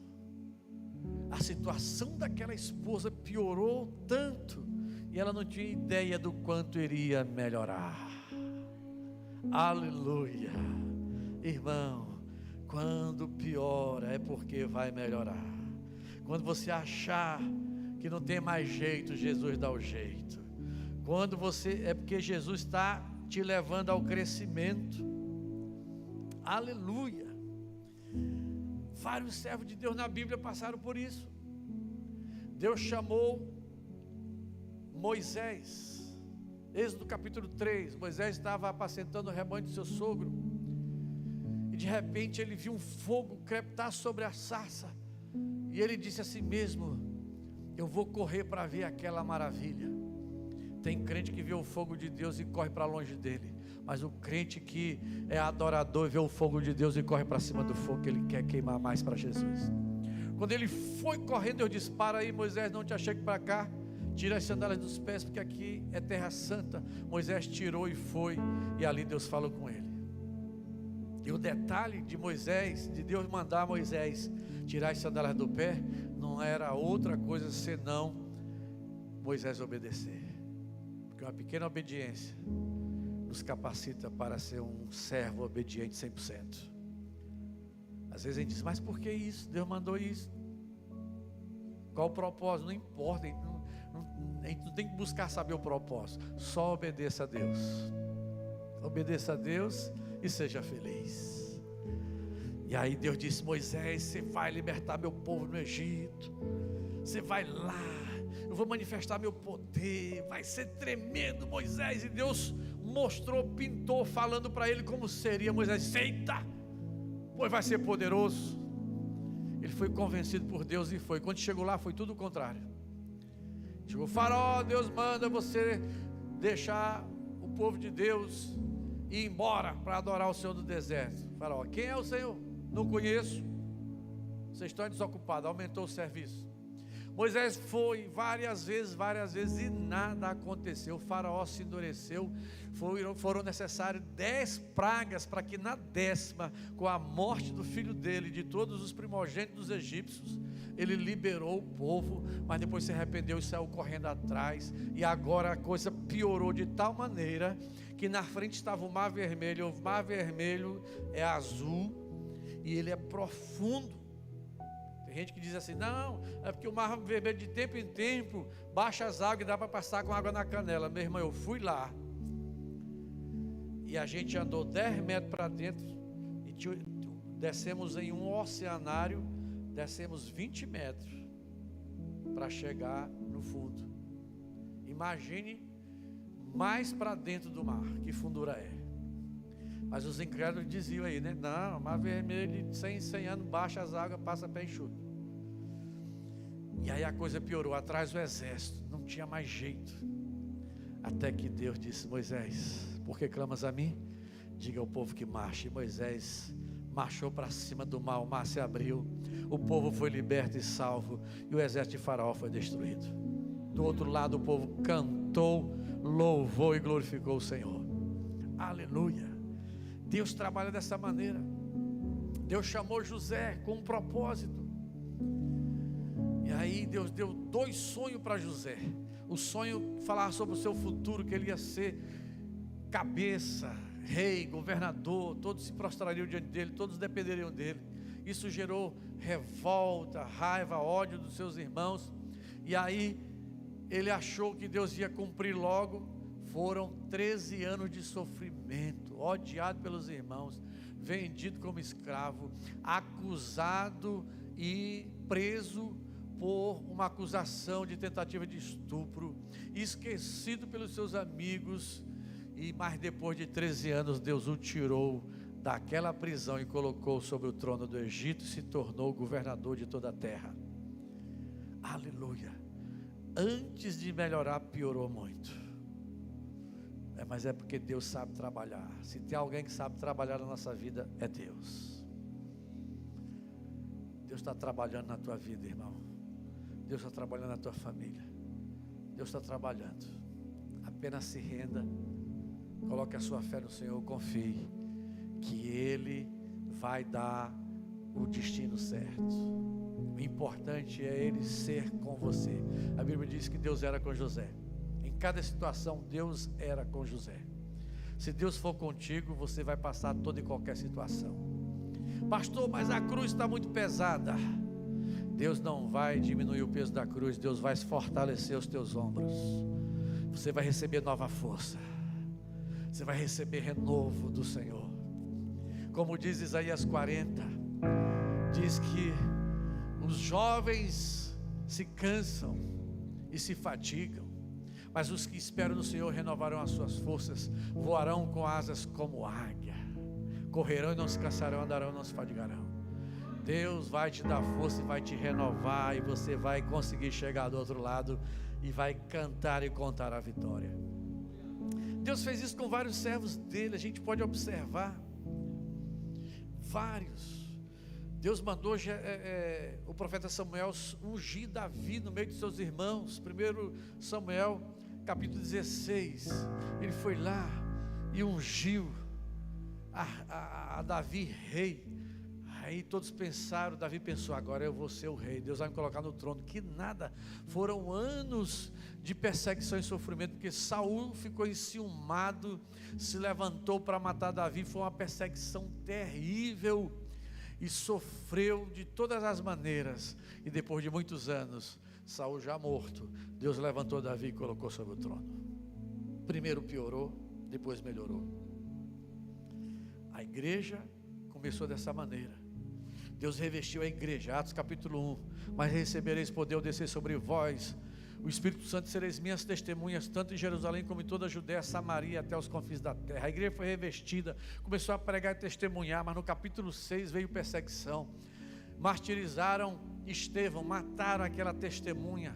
A situação daquela esposa piorou tanto, e ela não tinha ideia do quanto iria melhorar. Aleluia. Irmão, quando piora é porque vai melhorar. Quando você achar que não tem mais jeito, Jesus dá o jeito. Quando é porque Jesus está te levando ao crescimento. Aleluia. Vários servos de Deus na Bíblia passaram por isso. Deus chamou Moisés. Êxodo capítulo 3. Moisés estava apacentando o rebanho de seu sogro, e de repente ele viu um fogo crepitar sobre a sarça, e ele disse a si mesmo: eu vou correr para ver aquela maravilha. Tem crente que vê o fogo de Deus e corre para longe dele, mas o crente que é adorador vê o fogo de Deus e corre para cima do fogo que ele quer queimar mais para Jesus. Quando ele foi correndo, Deus disse: para aí, Moisés, não te achegue para cá, tira as sandálias dos pés, porque aqui é terra santa. Moisés tirou e foi, e ali Deus falou com ele. E o detalhe de Moisés, de Deus mandar Moisés tirar as sandálias do pé, não era outra coisa senão Moisés obedecer. Porque uma pequena obediência nos capacita para ser um servo obediente 100%. Às vezes a gente diz: mas por que isso? Deus mandou isso. Qual o propósito? Não importa, a gente não tem que buscar saber o propósito. Só obedeça a Deus. Obedeça a Deus e seja feliz. E aí Deus disse: Moisés, você vai libertar meu povo no Egito. Você vai lá, eu vou manifestar meu poder, vai ser tremendo, Moisés. E Deus mostrou, pintou, falando para ele como seria. Moisés: eita, pois vai ser poderoso. Ele foi convencido por Deus e foi. Quando chegou lá, foi tudo o contrário. Chegou: Faraó, Deus manda você deixar o povo de Deus ir embora para adorar o Senhor do deserto. Faraó: quem é o Senhor? Não conheço. Vocês estão desocupados. Aumentou o serviço. Moisés foi várias vezes e nada aconteceu. O faraó se endureceu. Foram necessárias 10 pragas para que na 10ª, com a morte do filho dele, de todos os primogênitos dos egípcios, ele liberou o povo. Mas depois se arrependeu e saiu correndo atrás. E agora a coisa piorou de tal maneira que na frente estava o Mar Vermelho. O Mar Vermelho é azul e ele é profundo. Gente que diz assim: não, é porque o Mar Vermelho de tempo em tempo baixa as águas e dá para passar com água na canela. Meu irmão, eu fui lá e a gente andou 10 metros para dentro e descemos em um oceanário, descemos 20 metros para chegar no fundo. Imagine mais para dentro do mar, que fundura é. Mas os incrédulos diziam aí, né? Não, Mar Vermelho de 100 anos baixa as águas, passa pé enxuto. E aí a coisa piorou. Atrás do exército, não tinha mais jeito. Até que Deus disse: Moisés, por que clamas a mim? Diga ao povo que marche. E Moisés marchou para cima do mar, o mar se abriu, o povo foi liberto e salvo, e o exército de Faraó foi destruído. Do outro lado o povo cantou, louvou e glorificou o Senhor. Aleluia. Deus trabalha dessa maneira. Deus chamou José com um propósito. E aí Deus deu 2 sonhos para José. O sonho falava sobre o seu futuro, que ele ia ser cabeça, rei, governador. Todos se prostrariam diante dele, todos dependeriam dele. Isso gerou revolta, raiva, ódio dos seus irmãos. E aí ele achou que Deus ia cumprir logo. Foram 13 anos de sofrimento, odiado pelos irmãos, vendido como escravo, acusado e preso por uma acusação de tentativa de estupro, esquecido pelos seus amigos. Mas depois de 13 anos Deus o tirou daquela prisão e colocou sobre o trono do Egito e se tornou governador de toda a terra. Aleluia. Antes de melhorar, piorou muito. Mas é porque Deus sabe trabalhar. Se tem alguém que sabe trabalhar na nossa vida, é Deus. Deus está trabalhando na tua vida, irmão. Deus está trabalhando na tua família. Deus está trabalhando. Apenas se renda, coloque a sua fé no Senhor, confie que Ele vai dar o destino certo. O importante é Ele ser com você. A Bíblia diz que Deus era com José. Em cada situação Deus era com José. Se Deus for contigo, você vai passar toda e qualquer situação. Pastor, mas a cruz está muito pesada. Deus não vai diminuir o peso da cruz. Deus vai fortalecer os teus ombros. Você vai receber nova força. Você vai receber renovo do Senhor. Como diz Isaías 40, diz que os jovens se cansam e se fatigam, mas os que esperam no Senhor renovarão as suas forças, voarão com asas como águia, correrão e não se cansarão, andarão e não se fadigarão. Deus vai te dar força e vai te renovar, e você vai conseguir chegar do outro lado e vai cantar e contar a vitória. Deus fez isso com vários servos dele, a gente pode observar vários. Deus mandou o profeta Samuel ungir Davi no meio de seus irmãos. 1 Samuel capítulo 16, ele foi lá e ungiu a Davi rei. Aí todos pensaram, Davi pensou, agora eu vou ser o rei, Deus vai me colocar no trono. Que nada, foram anos de perseguição e sofrimento, porque Saul ficou enciumado, se levantou para matar Davi. Foi uma perseguição terrível, e sofreu de todas as maneiras. E depois de muitos anos, Saul já morto, Deus levantou Davi e colocou sobre o trono. Primeiro piorou, depois melhorou. A igreja começou dessa maneira. Deus revestiu a igreja, Atos capítulo 1, mas recebereis poder ao descer sobre vós o Espírito Santo, sereis minhas testemunhas, tanto em Jerusalém como em toda a Judéia, Samaria, até os confins da terra. A igreja foi revestida, começou a pregar e testemunhar, mas no capítulo 6 veio perseguição. Martirizaram Estevão, mataram aquela testemunha.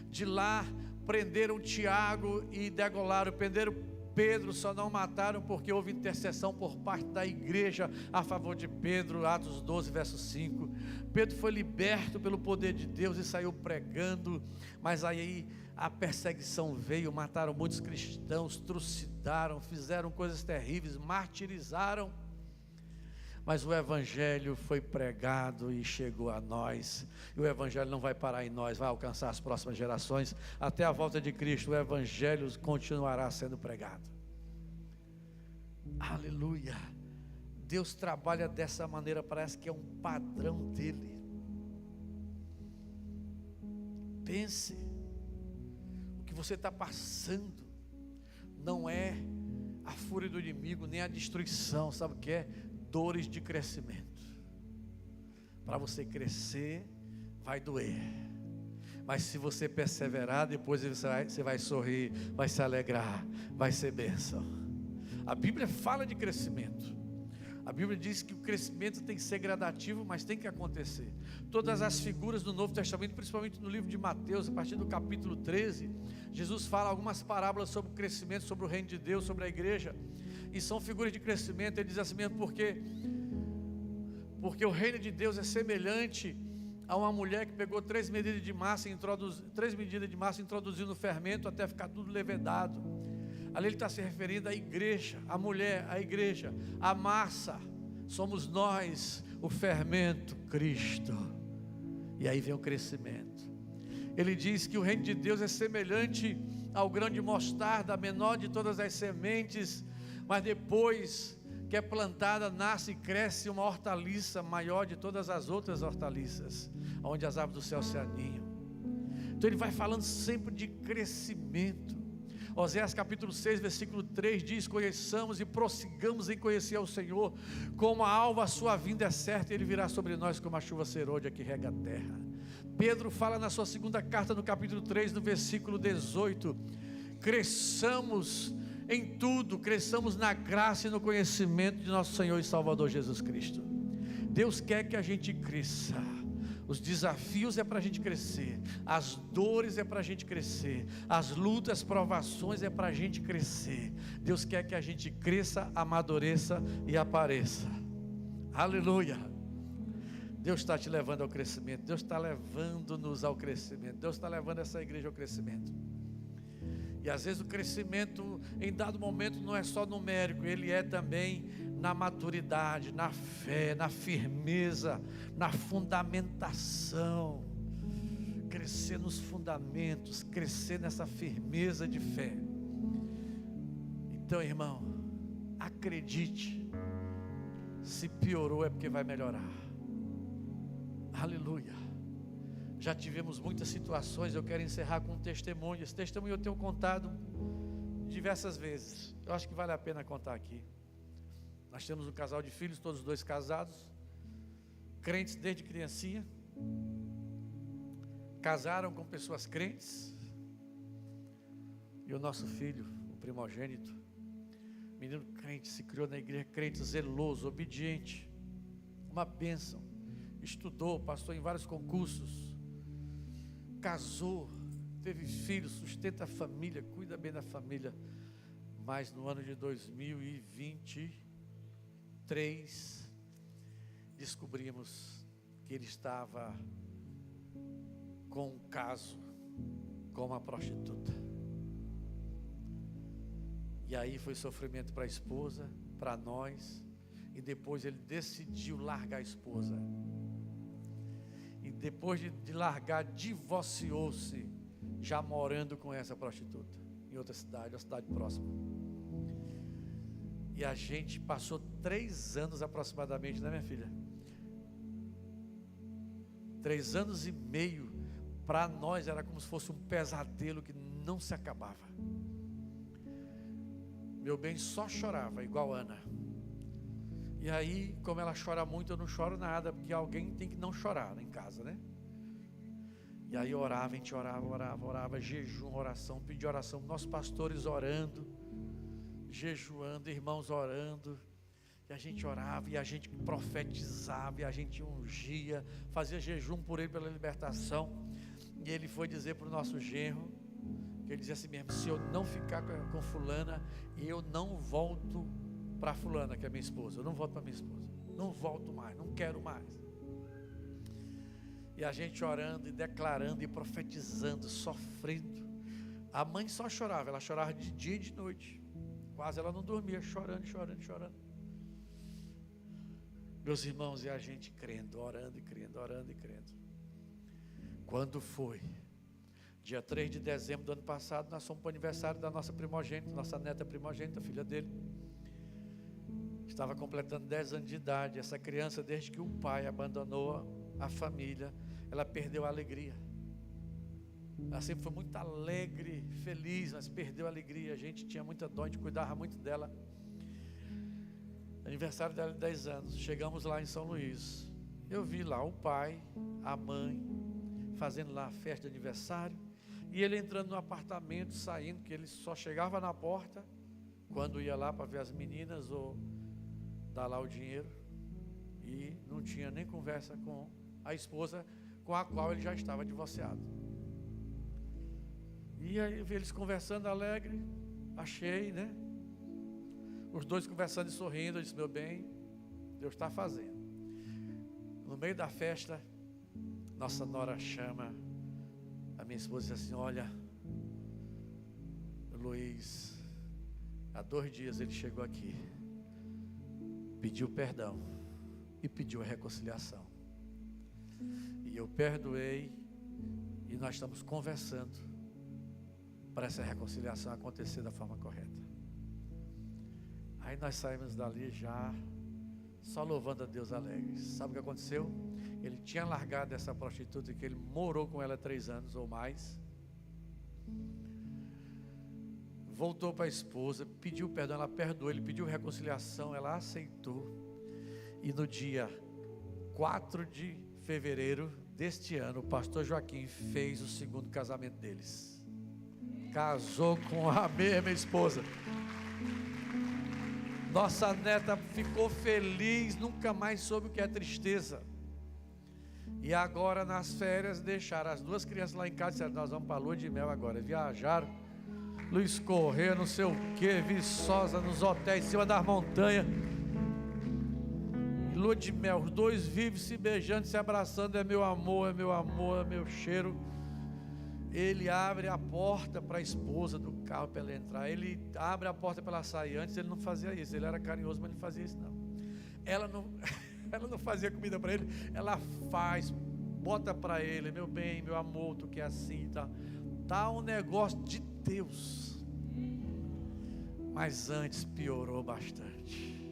De lá prenderam Tiago e degolaram, prenderam Pedro, só não mataram porque houve intercessão por parte da igreja a favor de Pedro. Atos 12, verso 5. Pedro foi liberto pelo poder de Deus e saiu pregando, mas aí a perseguição veio, mataram muitos cristãos, trucidaram, fizeram coisas terríveis, martirizaram, mas o evangelho foi pregado e chegou a nós, e o evangelho não vai parar em nós, vai alcançar as próximas gerações, até a volta de Cristo. O evangelho continuará sendo pregado. Aleluia. Deus trabalha dessa maneira, parece que é um padrão dele. Pense, o que você está passando não é a fúria do inimigo, nem a destruição, sabe o que é? Dores de crescimento. Para você crescer, vai doer, mas se você perseverar, depois você vai sorrir, vai se alegrar, vai ser bênção. A Bíblia fala de crescimento. A Bíblia diz que o crescimento tem que ser gradativo, mas tem que acontecer. Todas as figuras do Novo Testamento, principalmente no livro de Mateus, a partir do capítulo 13, Jesus fala algumas parábolas sobre o crescimento, sobre o reino de Deus, sobre a igreja, e são figuras de crescimento. Ele diz assim mesmo, porque o reino de Deus é semelhante a uma mulher que pegou 3 medidas de massa e introduziu no fermento até ficar tudo levedado. Ali ele está se referindo à igreja, a mulher, a igreja, a massa, somos nós, o fermento, Cristo. E aí vem o crescimento. Ele diz que o reino de Deus é semelhante ao grão de mostarda, a menor de todas as sementes, mas depois que é plantada, nasce e cresce uma hortaliça maior de todas as outras hortaliças, onde as aves do céu se aninham. Então ele vai falando sempre de crescimento. Oséias capítulo 6, versículo 3 diz: conheçamos e prossigamos em conhecer ao Senhor, como a alva a sua vinda é certa, e Ele virá sobre nós como a chuva serôdia que rega a terra. Pedro fala na sua segunda carta, no capítulo 3, no versículo 18: cresçamos em tudo, cresçamos na graça e no conhecimento de nosso Senhor e Salvador Jesus Cristo. Deus quer que a gente cresça. Os desafios é para a gente crescer, as dores é para a gente crescer, as lutas, as provações é para a gente crescer. Deus quer que a gente cresça, amadureça e apareça. Aleluia! Deus está te levando ao crescimento, Deus está levando-nos ao crescimento, Deus está levando essa igreja ao crescimento. E às vezes o crescimento em dado momento não é só numérico, ele é também na maturidade, na fé, na firmeza, na fundamentação. Crescer nos fundamentos, crescer nessa firmeza de fé. Então, irmão, acredite, se piorou é porque vai melhorar. Aleluia. Já tivemos muitas situações, eu quero encerrar com um testemunho. Esse testemunho eu tenho contado diversas vezes, eu acho que vale a pena contar aqui. Nós temos um casal de filhos, todos os dois casados, crentes desde criancinha, casaram com pessoas crentes, e o nosso filho, o primogênito, menino crente, se criou na igreja crente, zeloso, obediente, uma bênção, estudou, passou em vários concursos, casou, teve filhos, sustenta a família, cuida bem da família. Mas no ano de 2023 descobrimos que ele estava com um caso com uma prostituta. E aí foi sofrimento para a esposa, para nós, e depois ele decidiu largar a esposa. E depois de largar, divorciou-se, já morando com essa prostituta, em outra cidade, uma cidade próxima. E a gente passou 3 anos aproximadamente, né, minha filha? 3 anos e meio, para nós era como se fosse um pesadelo que não se acabava. Meu bem só chorava, igual Ana. E aí, como ela chora muito, eu não choro nada, porque alguém tem que não chorar em casa, né? E aí orava, a gente orava, jejum, oração, pedir oração, nossos pastores orando, jejuando, irmãos orando, e a gente orava, e a gente profetizava, e a gente ungia, fazia jejum por ele pela libertação. E ele foi dizer para o nosso genro, que ele dizia assim mesmo: se eu não ficar com fulana, eu não volto para fulana, que é minha esposa, eu não volto para minha esposa, não volto mais, não quero mais. E a gente orando e declarando e profetizando, sofrendo. A mãe só chorava, ela chorava de dia e de noite, quase ela não dormia, chorando. Meus irmãos, e a gente crendo, orando e crendo. Quando foi? Dia 3 de dezembro do ano passado, nós fomos para o aniversário da nossa primogênita, nossa neta primogênita, filha dele. Estava completando 10 anos de idade. Essa criança, desde que o pai abandonou a família, ela perdeu a alegria. Ela sempre foi muito alegre, feliz, mas perdeu a alegria. A gente tinha muita dó, a gente cuidava muito dela. Aniversário dela de 10 anos, chegamos lá em São Luís. Eu vi lá o pai, a mãe, fazendo lá a festa de aniversário, e ele entrando no apartamento, saindo, que ele só chegava na porta quando ia lá para ver as meninas ou dar lá o dinheiro, e não tinha nem conversa com a esposa, com a qual ele já estava divorciado. E aí eu vi eles conversando alegre, achei, né? Os dois conversando e sorrindo. Eu disse: meu bem, Deus está fazendo. No meio da festa, nossa nora chama a minha esposa e diz assim: olha, Luiz, há 2 dias ele chegou aqui, pediu perdão e pediu a reconciliação, e eu perdoei, e nós estamos conversando para essa reconciliação acontecer da forma correta. Aí nós saímos dali já só louvando a Deus alegres. Sabe o que aconteceu? Ele tinha largado essa prostituta, que ele morou com ela 3 anos ou mais, voltou para a esposa, pediu perdão, ela perdoou, ele pediu reconciliação, ela aceitou, e no dia 4 de fevereiro deste ano, o pastor Joaquim fez o 2º casamento deles, casou com a mesma esposa. Nossa neta ficou feliz, nunca mais soube o que é tristeza. E agora nas férias deixaram as 2 crianças lá em casa e disseram: nós vamos para a lua de mel agora. Viajaram, Luiz Correia, não sei o que, Viçosa, nos hotéis em cima das montanhas. E lua de mel, os 2 vivem se beijando, se abraçando. É meu amor, é meu amor, é meu cheiro. Ele abre a porta para a esposa do carro para ela entrar. Ele abre a porta para ela sair. Antes ele não fazia isso. Ele era carinhoso, mas não fazia isso não. Ela não fazia comida para ele. Ela faz, bota para ele: meu bem, meu amor, tu que é assim, tá? Tá um negócio de Deus. Mas antes piorou bastante.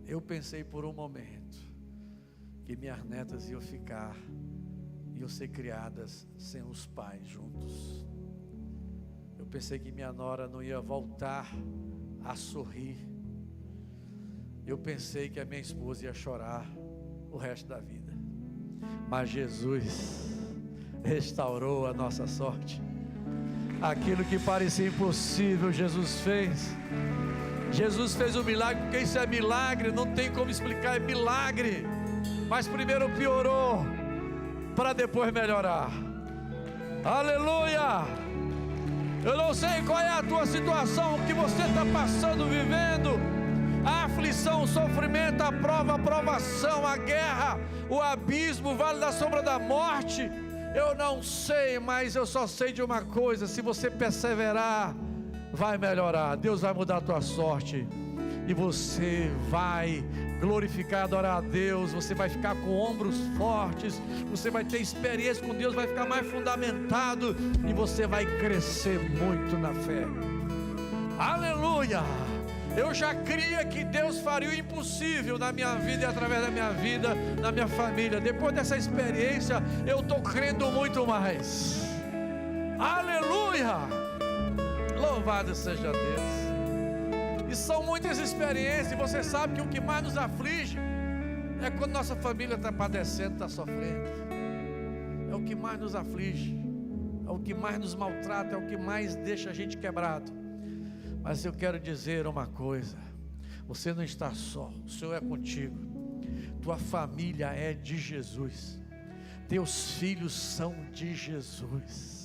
Eu pensei por um momento que minhas netas iam ser criadas sem os pais juntos. Eu pensei que minha nora não ia voltar a sorrir. Eu pensei que a minha esposa ia chorar o resto da vida. Mas Jesus restaurou a nossa sorte. Aquilo que parecia impossível, Jesus fez. Jesus fez o milagre, porque isso é milagre, não tem como explicar, é milagre. Mas primeiro piorou, para depois melhorar. Aleluia! Eu não sei qual é a tua situação, o que você está passando, vivendo. A aflição, o sofrimento, a prova, a provação, a guerra, o abismo, o vale da sombra da morte. Eu não sei, mas eu só sei de uma coisa: se você perseverar, vai melhorar. Deus vai mudar a tua sorte, e você vai glorificar e adorar a Deus. Você vai ficar com ombros fortes, você vai ter experiência com Deus, vai ficar mais fundamentado, e você vai crescer muito na fé. Aleluia! Eu já cria que Deus faria o impossível na minha vida e através da minha vida, na minha família. Depois dessa experiência, eu estou crendo muito mais. Aleluia! Louvado seja Deus. E são muitas experiências, e você sabe que o que mais nos aflige é quando nossa família está padecendo, está sofrendo. É o que mais nos aflige, é o que mais nos maltrata, é o que mais deixa a gente quebrado. Mas eu quero dizer uma coisa: você não está só, o Senhor é contigo. Tua família é de Jesus, teus filhos são de Jesus.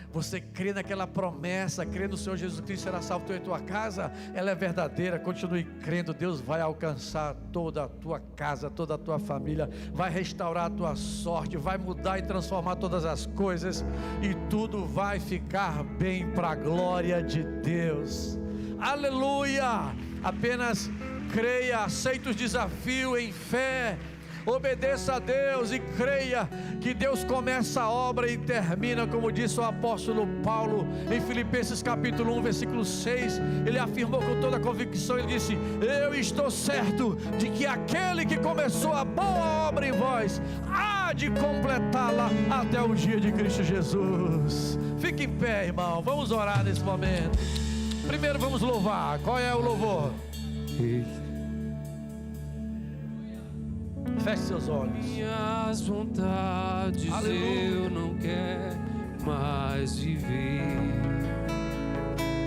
Você crê naquela promessa, crê no Senhor Jesus Cristo, será salvo tu e tua casa, ela é verdadeira. Continue crendo, Deus vai alcançar toda a tua casa, toda a tua família, vai restaurar a tua sorte, vai mudar e transformar todas as coisas, e tudo vai ficar bem para a glória de Deus. Aleluia! Apenas creia, aceite os desafios em fé, obedeça a Deus e creia que Deus começa a obra e termina, como disse o apóstolo Paulo em Filipenses capítulo 1, versículo 6. Ele afirmou com toda a convicção, ele disse: eu estou certo de que aquele que começou a boa obra em vós há de completá-la até o dia de Cristo Jesus. Fique em pé, irmão, vamos orar nesse momento. Primeiro vamos louvar. Qual é o louvor? Feche seus olhos. Minhas vontades, aleluia. Eu não quero mais viver